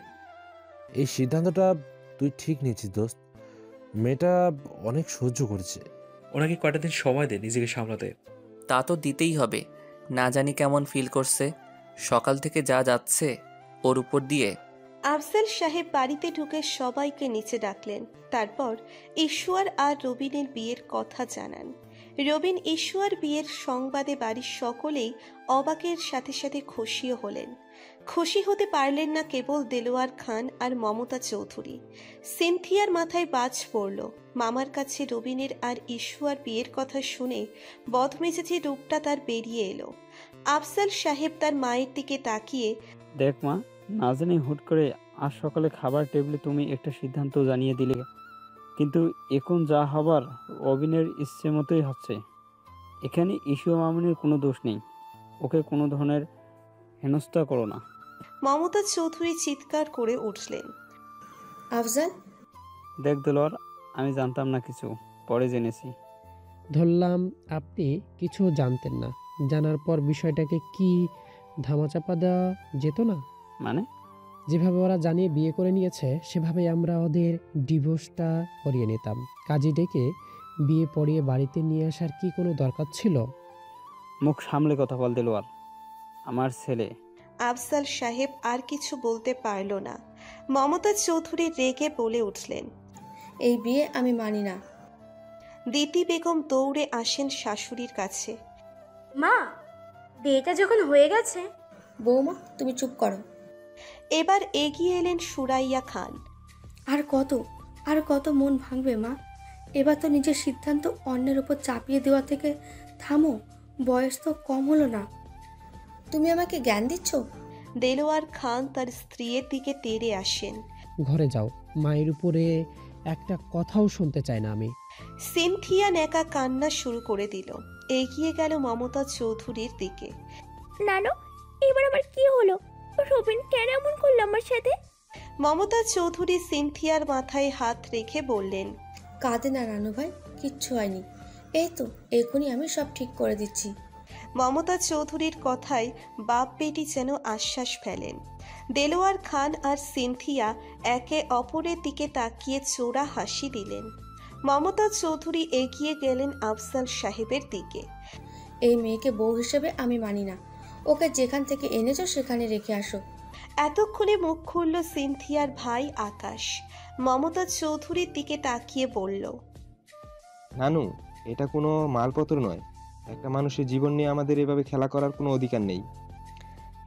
এই সিদ্ধান্তটা তুই ঠিক নিয়েছিস দোস্ত। মেয়েটা অনেক সহ্য করেছে। ওনাকে কয়টা দিন সময় দে নিজেকে সামলাতে। তা তো দিতেই হবে। না জানি কেমন ফিল করছে, সকাল থেকে যা যাচ্ছে ওর উপর দিয়ে। আফজাল সাহেব বাড়িতে ঢুকে সবাইকে নিচে ডাকলেন। তারপর ঈশ্বর আর রবিনের বিয়ের কথা জানান। রবিন ঈশ্বর বিয়ের সংবাদে বাড়ির সকলেই অবাকের সাথে সাথে খুশিও হলেন। খুশি হতে পারলেন না কেবল দেলোয়ার খান আর মমতা চৌধুরী। সিনথিয়ার মাথায় বাজ পড়ল। মামার কাছে রবিনের আর ঈশ্বর বিয়ের কথা শুনে বদমেজাজি রূপটা তার বেরিয়ে এলো। আফজাল সাহেব তার মায়ের দিকে তাকিয়ে, দেখ মা, না জানি হুট করে আজ সকালে খাবার টেবিলে তুমি একটা সিদ্ধান্ত জানিয়ে দিলে, কিন্তু এখন যা হবার অবিনের ইচ্ছে মতোই হচ্ছে। এখানে ইস্যু মামুনির কোনো দোষ নেই। ওকে কোনো ধরনের হেনস্থা করো না। মমতা চৌধুরী চিৎকার করে উঠলেন, আফজাল! দেখ দেলোয়ার, আমি জানতাম না কিছু, পরে জেনেছি। ধরলাম আপনি কিছু জানতেন না। জানার পর বিষয়টাকে কি ধামাচাপা দেওয়া যেত না? মানে? যেভাবে ওরা জানিয়ে বিয়ে করে নিয়েছে সেভাবেই আমরা ওদের ডিভোর্সটা করিয়ে নিতাম। কাজী ডেকে বিয়ে পড়িয়ে বাড়িতে নিয়ে আসার কি কোনো দরকার ছিল? মুখ সামলে কথা বল দেলোয়ার, আমার ছেলে। আফজাল সাহেব আর কিছু বলতে পারল না। মমতা চৌধুরী রেগে বলে উঠলেন, এই বিয়ে আমি মানি না। দিতি বেগম দৌড়ে আসেন শাশুড়ির কাছে। মা, বিয়েটা যখন হয়ে গেছে। বৌমা, তুমি চুপ করো। এবার এগিয়ে এলেন সুরাইয়া খান। আর কত মন ভাঙবে মা? এবার তো নিজের সিদ্ধান্ত অন্যের উপর চাপিয়ে দেওয়া থেকে থামো। বয়স তো কম হলো না। তুমি আমাকে জ্ঞান দিচ্ছ? দেলোয়ার খান তার স্ত্রীর দিকে তেড়ে আসেন। ঘরে যাও, মায়ের উপরে একটা কথাও শুনতে চাই না আমি। সিনথিয়া নেকা কান্না শুরু করে দিল। এগিয়ে গেল মমতা চৌধুরীর দিকে। নানু, এবার আমার কি হলো? রবিন কেন এমন করলো আমার সাথে? মমতা চৌধুরী সিনথিয়ার মাথায় হাত রেখে বললেন, কাঁদে না নানু ভাই, কিচ্ছু হয়নি। এই তো এখনই আমি সব ঠিক করে দিচ্ছি। মমতা চৌধুরীর কথায় বাপ বেটি যেন আশ্বাস ফেলেন। দেলোয়ার খান আর সিনথিয়া একে অপরের দিকে তাকিয়ে চোরা হাসি দিলেন। মমতা চৌধুরী এগিয়ে গেলেন আফজাল সাহেবের দিকে। এই মেয়েকে বউ হিসেবে আমি মানি না। ওকে যেখান থেকে এনেছো সেখানে রেখে আসো। এতক্ষণে মুখ খুলল সিনথিয়ার ভাই আকাশ। মমতা চৌধুরীর দিকে তাকিয়ে বলল, নানু, এটা কোনো মালপত্র নয়। একটা মানুষের জীবন নিয়ে আমাদের এভাবে খেলা করার কোনো অধিকার নেই।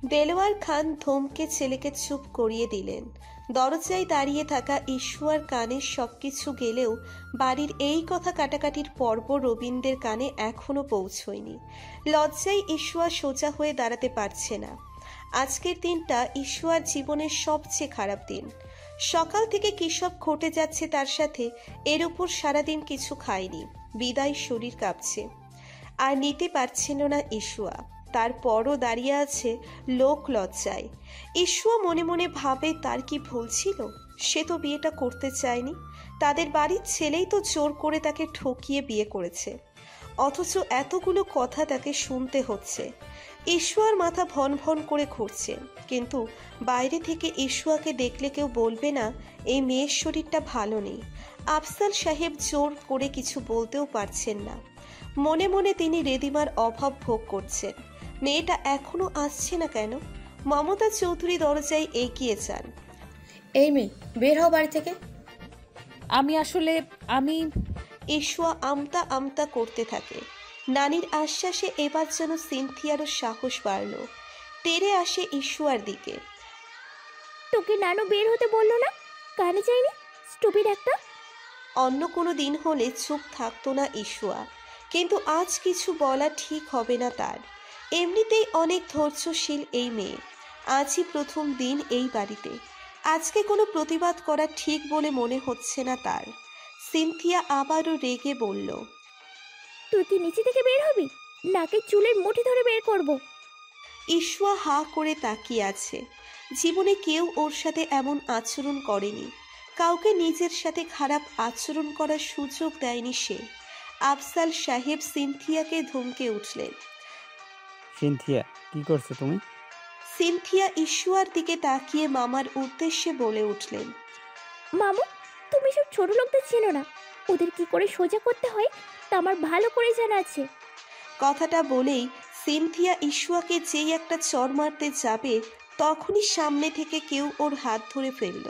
দেলোয়ার খান ধমকে ছেলেকে চুপ করিয়ে দিলেন। দরজায় দাঁড়িয়ে থাকা ঈশ্বর কানে সবকিছু গেলেও বাড়ির এই কথা কাটাকাটির পর্ব রবীন্দ্রের কানে এখনো পৌঁছয়নি। লজ্জায় ঈশ্বর সোজা হয়ে দাঁড়াতে পারছে না। আজকের দিনটা ঈশ্বর জীবনের সবচেয়ে খারাপ দিন। সকাল থেকে কী সব ঘটে যাচ্ছে তার সাথে, এর উপর সারাদিন কিছু খায়নি। বিদায় শরীর কাঁপছে, আর নিতে পারছিল না ঈশ্বর। তারপরও দাঁড়িয়ে আছে লোক লজ্জায়। ঈশ্বর মনে মনে ভাবে তার কি ভুল ছিল? সে তো বিয়েটা করতে চায়নি। তাদের বাড়ির ছেলেই তো জোর করে তাকে ঠকিয়ে বিয়ে করেছে, অথচ এতগুলো কথা তাকে শুনতে হচ্ছে। ঈশ্বর মাথা ভন ভন করে ঘুরছে, কিন্তু বাইরে থেকে ঈশ্বরকে দেখলে কেউ বলবে না এই মেয়ের শরীরটা ভালো নেই। আফজাল সাহেব জোর করে কিছু বলতেও পারছেন না। মনে মনে তিনি রেদিমার অভাব ভোগ করছেন। মেয়েটা এখনো আসছে না কেন? মমতা চৌধুরী দরজায় এগিয়ে যান। এই মেয়ে, বের হও বাড়ি থেকে। আমি ঈশ্বর আমতা আমতা করতে থাকে। নানির আশ্বাসে এবার যেন সিনথিয়ারও সাহস বাড়ল। তেড়ে আসে ঈশ্বর দিকে। তোকে নানু বের হতে বললো না? কানে যায়নি? স্টুপিড একটা। অন্য কোনো দিন হলে চুপ থাকতো না ইশুয়া, কিন্তু আজ কিছু বলা ঠিক হবে না তার। এমনিতেই অনেক ধৈর্যশীল এই মেয়ে, আজই প্রথম দিন এই বাড়িতে। আজকে কোনো প্রতিবাদ করা ঠিক বলে মনে হচ্ছে না তার। সিনথিয়া আবারও রেগে বলল, তুই কি নিচে থেকে বের হবি নাকি চুলের মুঠি ধরে বের করব? ইশুয়া হা করে তাকিয়ে আছে। জীবনে কেউ ওর সাথে এমন আচরণ করেনি, কাউকে নিজের সাথে খারাপ আচরণ করার সুযোগ দেয়নি সে। আফসাল সাহেব সিনথিয়াকে ধমকে উঠলেন। সিনথিয়া, কি করছো তুমি? সিনথিয়া ইশুয়ার দিকে তাকিয়ে মামার উদ্দেশ্যে বলে উঠলেন, মামু, তুমি সব ছোট লোকদের চেনো না, ওদের কি করে সোজা করতে হয় তা আমার ভালো করে জানা আছে। কথাটা বলেই সিনথিয়া ইশুয়াকে যেই একটা চড় মারতে যাবে তখনই সামনে থেকে কেউ ওর হাত ধরে ফেলল।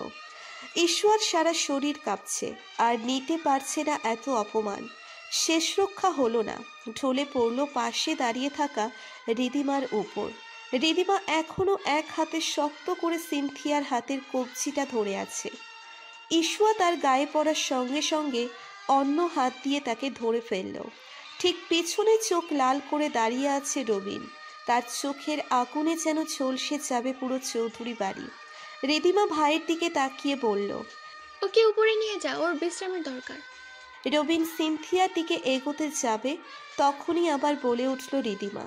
ইশুয়ার সারা শরীর কাঁপছে, আর নিতে পারছে না এত অপমান। শেষ রক্ষা হলো না, ঢলে পড়ল পাশে দাঁড়িয়ে থাকা রিদিমার উপর। রিদিমা এখনো এক হাতে শক্ত করে সিনথিয়ার হাতের কবজিটা ধরে আছে। ইশুয়া তার গায়ে পড়ার সঙ্গে সঙ্গে অন্য হাত দিয়ে তাকে ধরে ফেলল। ঠিক পেছনে চোখ লাল করে দাঁড়িয়ে আছে রবিন, তার চোখের আগুনে যেন ঝলসে যাবে পুরো চৌধুরী বাড়ি। রিদিমা ভাইয়ের দিকে তাকিয়ে বলল, ওকে উপরে নিয়ে যা, ওর বিশ্রামের দরকার। রবিন সিনথিয়ার দিকে এগোতে যাবে, তখনই আবার বলে উঠল রিদিমা,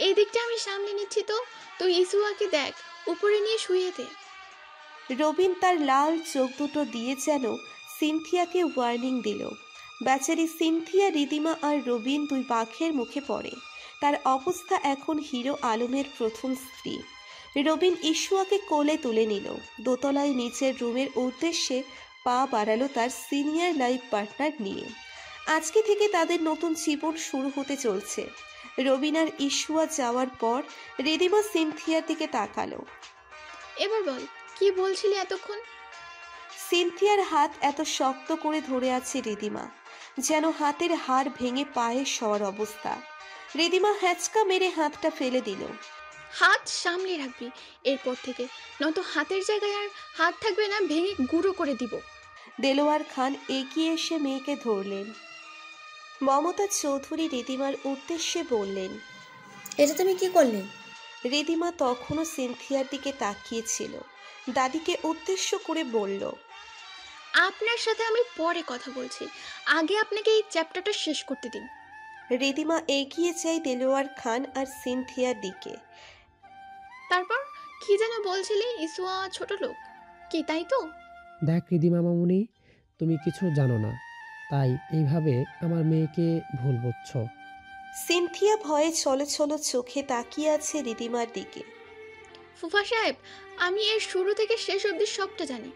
এই দিকটা আমি সামনে নিচ্ছি, তো তুই ইসুয়াকে দেখ, উপরে নিয়ে শুয়ে দে। রবিন তার লাল চোখ দুটো দিয়ে যেন সিনথিয়াকে ওয়ার্নিং দিল। বেচারি সিনথিয়া, রিদিমা আর রবিন দুই বাঘের মুখে পড়ে। তার অবস্থা এখন হিরো আলমের প্রথম স্ত্রী। রবিন ইশুয়াকে কোলে তুলে নিল, দোতলায় নিচের রুমের উদ্দেশ্যে পা বাড়ালো তার সিনিয়র লাইফ পার্টনার নিয়ে। আজকে থেকে তাদের নতুন জীবন শুরু হতে চলছে। রবিন আর ইশুয়া যাওয়ার পর রিদিমা সিনথিয়ার দিকে তাকালো। এবার বল, কি বলছিলি এতক্ষণ? সিনথিয়ার হাত এত শক্ত করে ধরে আছে রিদিমা, যেন হাতের হাড় ভেঙে পায়ে শোয়ার অবস্থা। রিদিমা হ্যাচকা মেরে হাতটা ফেলে দিল। হাত সামলে রাখবি এরপর থেকে, নয়তো হাতের জায়গায় আর হাত থাকবে না, ভেঙে গুঁড়ো করে দিব। দেলোয়ার খান এগিয়ে এসে মেয়েকে ধরলেন। মমতা চৌধুরী রিদিমার উদ্দেশ্যে বললেন, এটা তুমি কি করলে? রিদিমা তখনও সিনথিয়ার দিকে তাকিয়েছিল। দাদিকে উদ্দেশ্য করে বলল, আপনার সাথে আমি পরে কথা বলছি, আগে আপনাকে এই চ্যাপ্টারটা শেষ করতে দিন। রিদিমা এগিয়ে যায় দেলোয়ার খান আর সিনথিয়ার দিকে। তারপর কি যেন বলছিলি, ইসুয়া ছোট লোক, কি তাই তো? দেখ রিদিমা মামুনি, তুমি কিছু জানো না, তাই এইভাবে আমার মেয়েকে ভুল বুঝছো। সিনথিয়া ভয়ে ছলো ছলো চোখে তাকিয়ে আছে রিদিমার দিকে। ফুফা সাহেব, আমি এর শুরু থেকে শেষ অবধি সবটা জানি।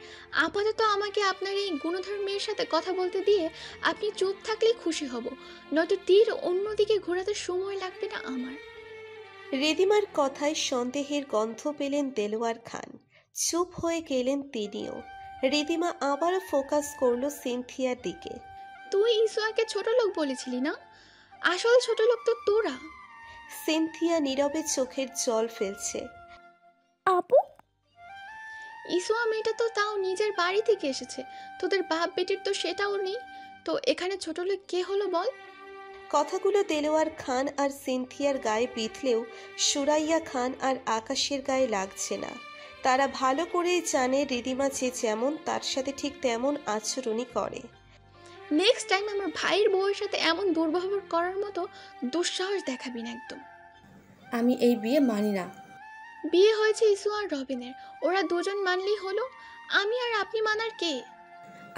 আপাতত আমাকে আপনার এই গুণধর মেয়ের সাথে কথা বলতে দিয়ে আপনি চুপ থাকলেই খুশি হব, নয়তো তীর অন্যদিকে ঘোরাতে সময় লাগবে না আমার। রিদিমার কথায় সন্দেহের গন্ধ পেলেন দেলোয়ার খান। চুপ হয়ে গেলেন তিনিও। রিদিমা আবারও ফোকাস করলো সিনথিয়ার দিকে। তুই ইসুয়াকে ছোট লোক বলেছিলি না? আসল ছোট লোক তো তোরা। সিনথিয়া নীরবে চোখের জল ফেলছে। আপু, ইসুয়া মেয়েটা তো তাও নিজের বাড়ি থেকে এসেছে, তোদের বাপ বেটির তো সেটাও নেই, তো এখানে ছোট লোক কে হলো বল? কথাগুলো দেলোয়ার খান আর সিনথিয়ার গায়ে বিঁধলেও সুরাইয়া খান আর আকাশের গায়ে লাগছে না। তারা ভালো করেই জানে রিদিমা যে যেমন তার সাথে ঠিক তেমন আচরণই করে। নেক্সট টাইম আমার ভাইয়ের বউয়ের সাথে এমন দুর্ব্যবহার করার মতো দুঃসাহস দেখাবি না একদম। আমি এই বিয়ে মানি না। বিয়ে হয়েছে ইসু আর রবিনের, ওরা দুজন মানলেই হলো, আমি আর আপনি মানার কে?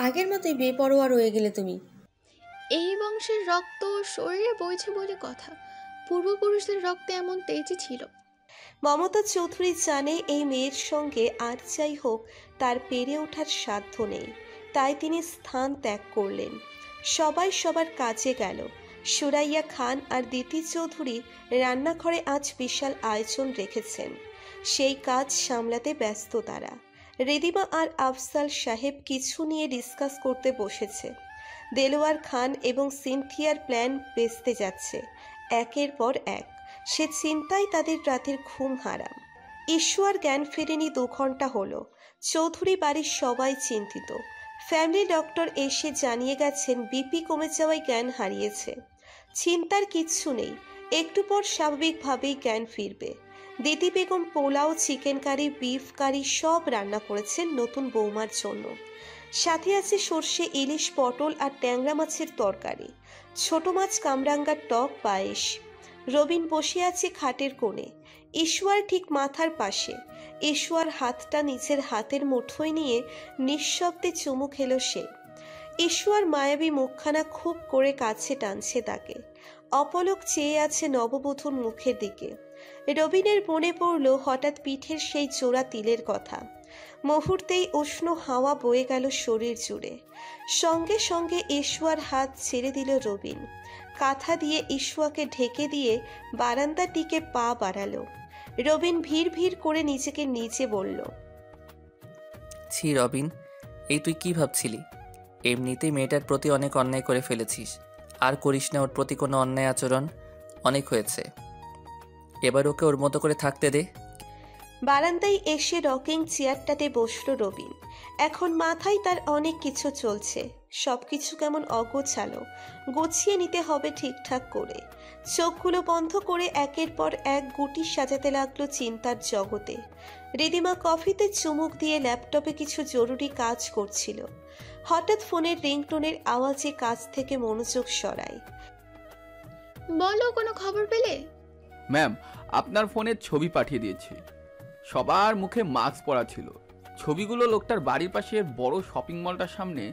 আগের মতোই বেপরোয়া রয়ে গেলে তুমি। এই বংশের রক্ত শরীরে বইছে বলে কথা, পূর্বপুরুষদের রক্তে এমন তেজই ছিল। মমতা চৌধুরী জানে এই মেয়ের সঙ্গে আর যাই হোক তার পেরে ওঠার সাধ্য নেই, তাই তিনি স্থান ত্যাগ করলেন। সবাই সবার কাজে গেল। সুরাইয়া খান আর দিতি চৌধুরী রান্নাঘরে আজ বিশাল আয়োজন রেখেছেন, সেই কাজ সামলাতে ব্যস্ত তারা। রিদিমা আর আফসাল সাহেব কিছু নিয়ে ডিসকাস করতে বসেছে। দেলোয়ার খান এবং সিনথিয়ার প্ল্যান বেচতে যাচ্ছে একের পর এক। সে চিন্তায় তাদের রাতের ঘুম হারাম। ঈশ্বর জ্ঞান ফেরেনি 2 ঘন্টা হলো। চৌধুরী বাড়ির সবাই চিন্তিত। ফ্যামিলি ডক্টর এসে জানিয়ে গেছেন বিপি কমে যাওয়ায় জ্ঞান হারিয়েছে। চিন্তার কিচ্ছু নেই, একটু পর স্বাভাবিকভাবেই জ্ঞান ফিরবে। দিদি বেগম পোলাও, চিকেন কারি, বিফ কারি সব রান্না করেছেন নতুন বৌমার জন্য। সাথে আছে সর্ষে ইলিশ, পটল আর ট্যাংরা মাছের তরকারি, ছোট মাছ কামরাঙ্গার টক, পায়েস। রবিন বসে আছে খাটের কোণে, ঈশ্বর ঠিক মাথার পাশে। ঈশ্বর হাতটা নিজের হাতের মুঠোয় নিয়ে নিঃশব্দে চুমু খেলো সে। ঈশ্বর মায়াবী মুখখানা খুব করে কাছে টানছে তাকে, অপলক চেয়ে আছে নববধূর মুখের দিকে। রবিনের মনে পড়ল হঠাৎ পিঠের সেই জোড়া তিলের কথা। মুহূর্তেই উষ্ণ হাওয়া বয়ে গেল শরীর জুড়ে। সঙ্গে সঙ্গে ঈশ্বর হাত ছেড়ে দিল রবিন। কাঁথা দিয়ে ঈশ্বরকে ঢেকে দিয়ে বারান্দার দিকে পা বাড়ালো। রবিন ভিড় ভিড় করে নিজেকে নিচে বলল, ছি রবিন, এই তুই কি ভাবছিলি? এমনিতেই মেয়েটার প্রতি অনেক অন্যায় করে ফেলেছিস, আর করিস না ওর প্রতি কোনো অন্যায় আচরণ, অনেক হয়েছে। এবার ওকে ওর মতো করে থাকতে দে। বারান্দায় এসে রকিং চেয়ারটাতে বসলো রবিন। এখন মাথায় তার অনেক কিছু চলছে, সবকিছু কেমন অগোছালো, গুছিয়ে নিতে হবে ঠিকঠাক করে। চোখগুলো বন্ধ করে একের পর এক গুটি সাজাতে লাগলো চিন্তার জগতে। রিদিমা কফিতে চুমুক দিয়ে ল্যাপটপে কিছু জরুরি কাজ করছিল। হঠাৎ ফোনের রিংটোনের আওয়াজে কাজ থেকে মনোযোগ সরায়। বলো, কোনো খবর পেলে? ম্যাম, আপনার ফোনের ছবি পাঠিয়ে দিয়েছি। সবার মুখে মাস্ক পরা ছিল। ছবিগুলো লোকটার বাড়ির পাশে বড় শপিং মলটার সামনে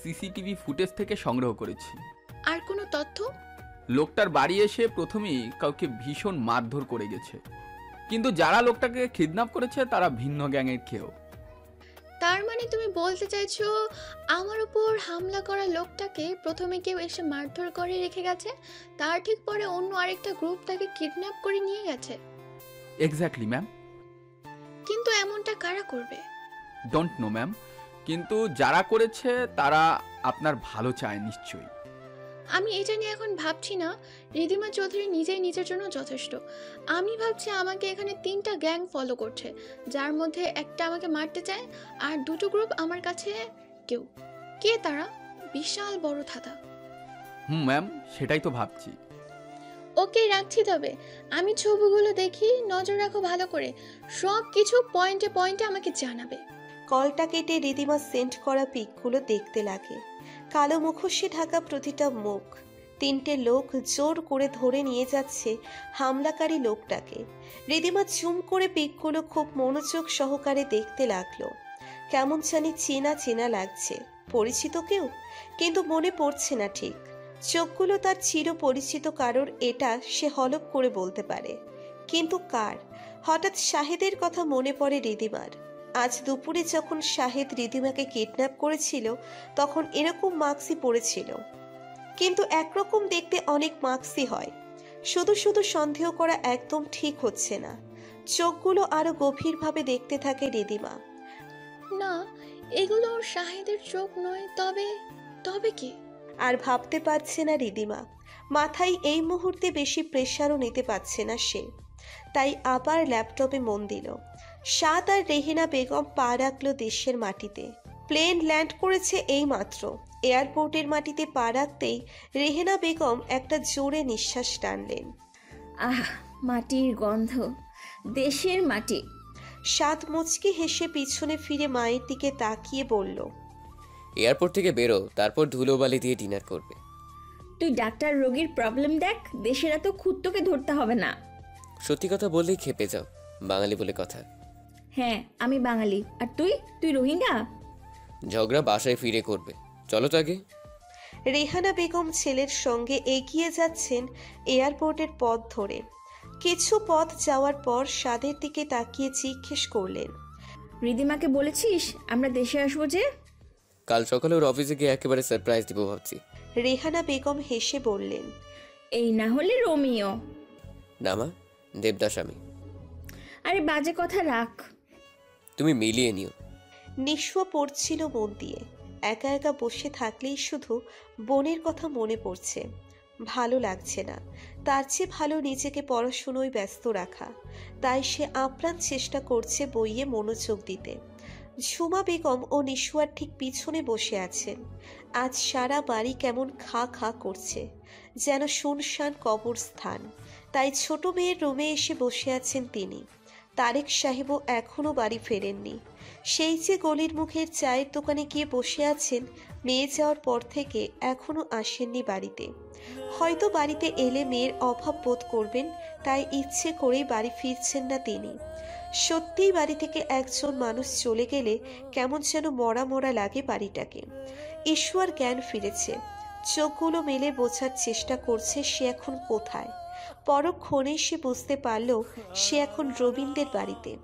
সিসিটিভি ফুটেজ থেকে সংগ্রহ করেছি। আর কোনো তথ্য? লোকটার বাড়ি এসে প্রথমেই কাউকে ভীষণ মারধর করে গেছে, কিন্তু যারা লোকটাকে কিডন্যাপ করেছে তারা ভিন্ন গ্যাংয়ের কেউ। তার মানে তুমি বলতে চাইছো আমার উপর হামলা করা লোকটাকে প্রথমে কেউ এসে মারধর করে রেখে গেছে, তার ঠিক পরে অন্য আরেকটা গ্রুপ তাকে কিডন্যাপ করে নিয়ে গেছে? Exactly ma'am. কিন্তু এমনটা কারা করবে? ডোন্ট নো ম্যাম, কিন্তু যারা করেছে তারা আপনার ভালো চায় নিশ্চয়ই। আমি এটা নিয়ে এখন ভাবছি না। রিদিমা চৌধুরী নিজেই নিজের জন্য যথেষ্ট। আমি ভাবছি আমাকে এখানে 3টা গ্যাং ফলো করছে, যার মধ্যে একটা আমাকে মারতে চায় আর 2টো গ্রুপ আমার কাছে কেউ। কে তারা? বিশাল বড় ধাঁধা। ম্যাম, সেটাই তো ভাবছি। ওকে, রাখছি তবে। আমি ছবিগুলো দেখি, নজর রাখো ভালো করে, সব কিছু পয়েন্টে পয়েন্টে আমাকে জানাবে। কলটা কেটে রিদিমা সেন্ড করা পিকগুলো দেখতে লাগে। কালো মুখোশে ঢাকা প্রতিটা মুখ। 3টে লোক জোর করে ধরে নিয়ে যাচ্ছে হামলাকারী লোকটাকে। রিদিমা চুম করে পিকগুলো খুব মনোযোগ সহকারে দেখতে লাগলো। কেমন জানি চেনা চেনা লাগছে, পরিচিত কেউ, কিন্তু মনে পড়ছে না ঠিক। চোখগুলো তার চির পরিচিত কারোর, এটা সে হলপ করে বলতে পারে, কিন্তু কার? হঠাৎ শাহেদের কথা মনে পড়ে রিদিমার। আজ দুপুরে যখন শাহেদ রিদিমাকে কিডন্যাপ করেছিল তখন এরকম মাস্কই পরেছিল, কিন্তু একরকম দেখতে অনেক মাস্কই হয়। শুধু শুধু সন্দেহ করা একদম ঠিক হচ্ছে না। চোখগুলো আরো গভীরভাবে দেখতে থাকে রিদিমা। না, এগুলো শাহেদের চোখ নয়। তবে তবে কি? আর ভাবতে পারছে না রিদিমা। মাথায় এই মুহূর্তে বেশি প্রেশারও নিতে পারছে না সে, তাই আবার ল্যাপটপে মন দিল। সাদ আর রেহেনা বেগম পা রাখলো দেশের মাটিতে। প্লেন ল্যান্ড করেছে এই মাত্র। এয়ারপোর্টের মাটিতে পা রাখতেই রেহেনা বেগম একটা জোরে নিঃশ্বাস টানলেন। আহ, মাটির গন্ধ, দেশের মাটি। সাদ মুচকি হেসে পিছনে ফিরে মায়ের দিকে তাকিয়ে বলল, এয়ারপোর্ট থেকে বেরো, তারপর ধুলোবালি দিয়ে ডিনার করবে। তুই ডাক্তার, রোগীর প্রবলেম দেখ, দেশের এত খুদ তোকে ধরতে হবে না। সত্যি কথা বললেই খেপে যাও, বাঙালি বলে কথা। হ্যাঁ, আমি বাঙালি। আর তুই? তুই রোহিঙ্গা? ঝগড়া বাসায় ফিরে করবে, চলো তো আগে। রেহানা বেগম ছেলের সঙ্গে এগিয়ে যাচ্ছেন এয়ারপোর্টের পথ ধরে। কিছু পথ যাওয়ার পর সাদের দিকে তাকিয়ে জিজ্ঞেস করলেন, রিদিমাকে বলেছিস আমরা দেশে আসবো যে? কাল সকালে ওর অফিসে গিয়ে একেবারে সারপ্রাইজ দিব ভাবছি। রেহানা বেগম হেসে বললেন, এই না হলে রোমিও। না মা, দেবদাস আমি। আরে বাজে কথা রাখ, তুমি মিলিয়ে নিও। নিঃস্ব পড়ছিল মন দিয়ে। একা একা বসে থাকলেই শুধু বোনের কথা মনে পড়ছে, ভালো লাগছে না। তার চেয়ে ভালো নিজেকে পড়াশুনোয় ব্যস্ত রাখা। তাই সে আপ্রাণ চেষ্টা করছে বইয়ে মনোযোগ দিতে। ঝুমা বেগম ও নিশুয়ার ঠিক পিছনে বসে আছেন। আজ সারা বাড়ি কেমন খা খা করছে, যেন শুনশান কবরস্থান। তাই ছোট মেয়ের রুমে এসে বসে আছেন তিনি। তারেক সাহেবও এখনো বাড়ি ফেরেননি। সেই যে গলির মুখের চায়ের দোকানে গিয়ে বসে আছেন, মেয়ে যাওয়ার পর থেকে এখনো আসেননি বাড়িতে। হয়তো বাড়িতে এলে মেয়ের অভাব বোধ করবেন, তাই ইচ্ছে করেই বাড়ি ফিরছেন না তিনি। সত্যিই বাড়ি থেকে একজন মানুষ চলে গেলে কেমন যেন মরা মরা লাগে বাড়িটাকে। ঈশ্বর জ্ঞান ফিরেছে, চোখগুলো মেলে বোঝার চেষ্টা করছে সে এখন কোথায়। পরক্ষণে সে বুঝতে পারল সে এখন রবীন্দ্রের বাড়িতে।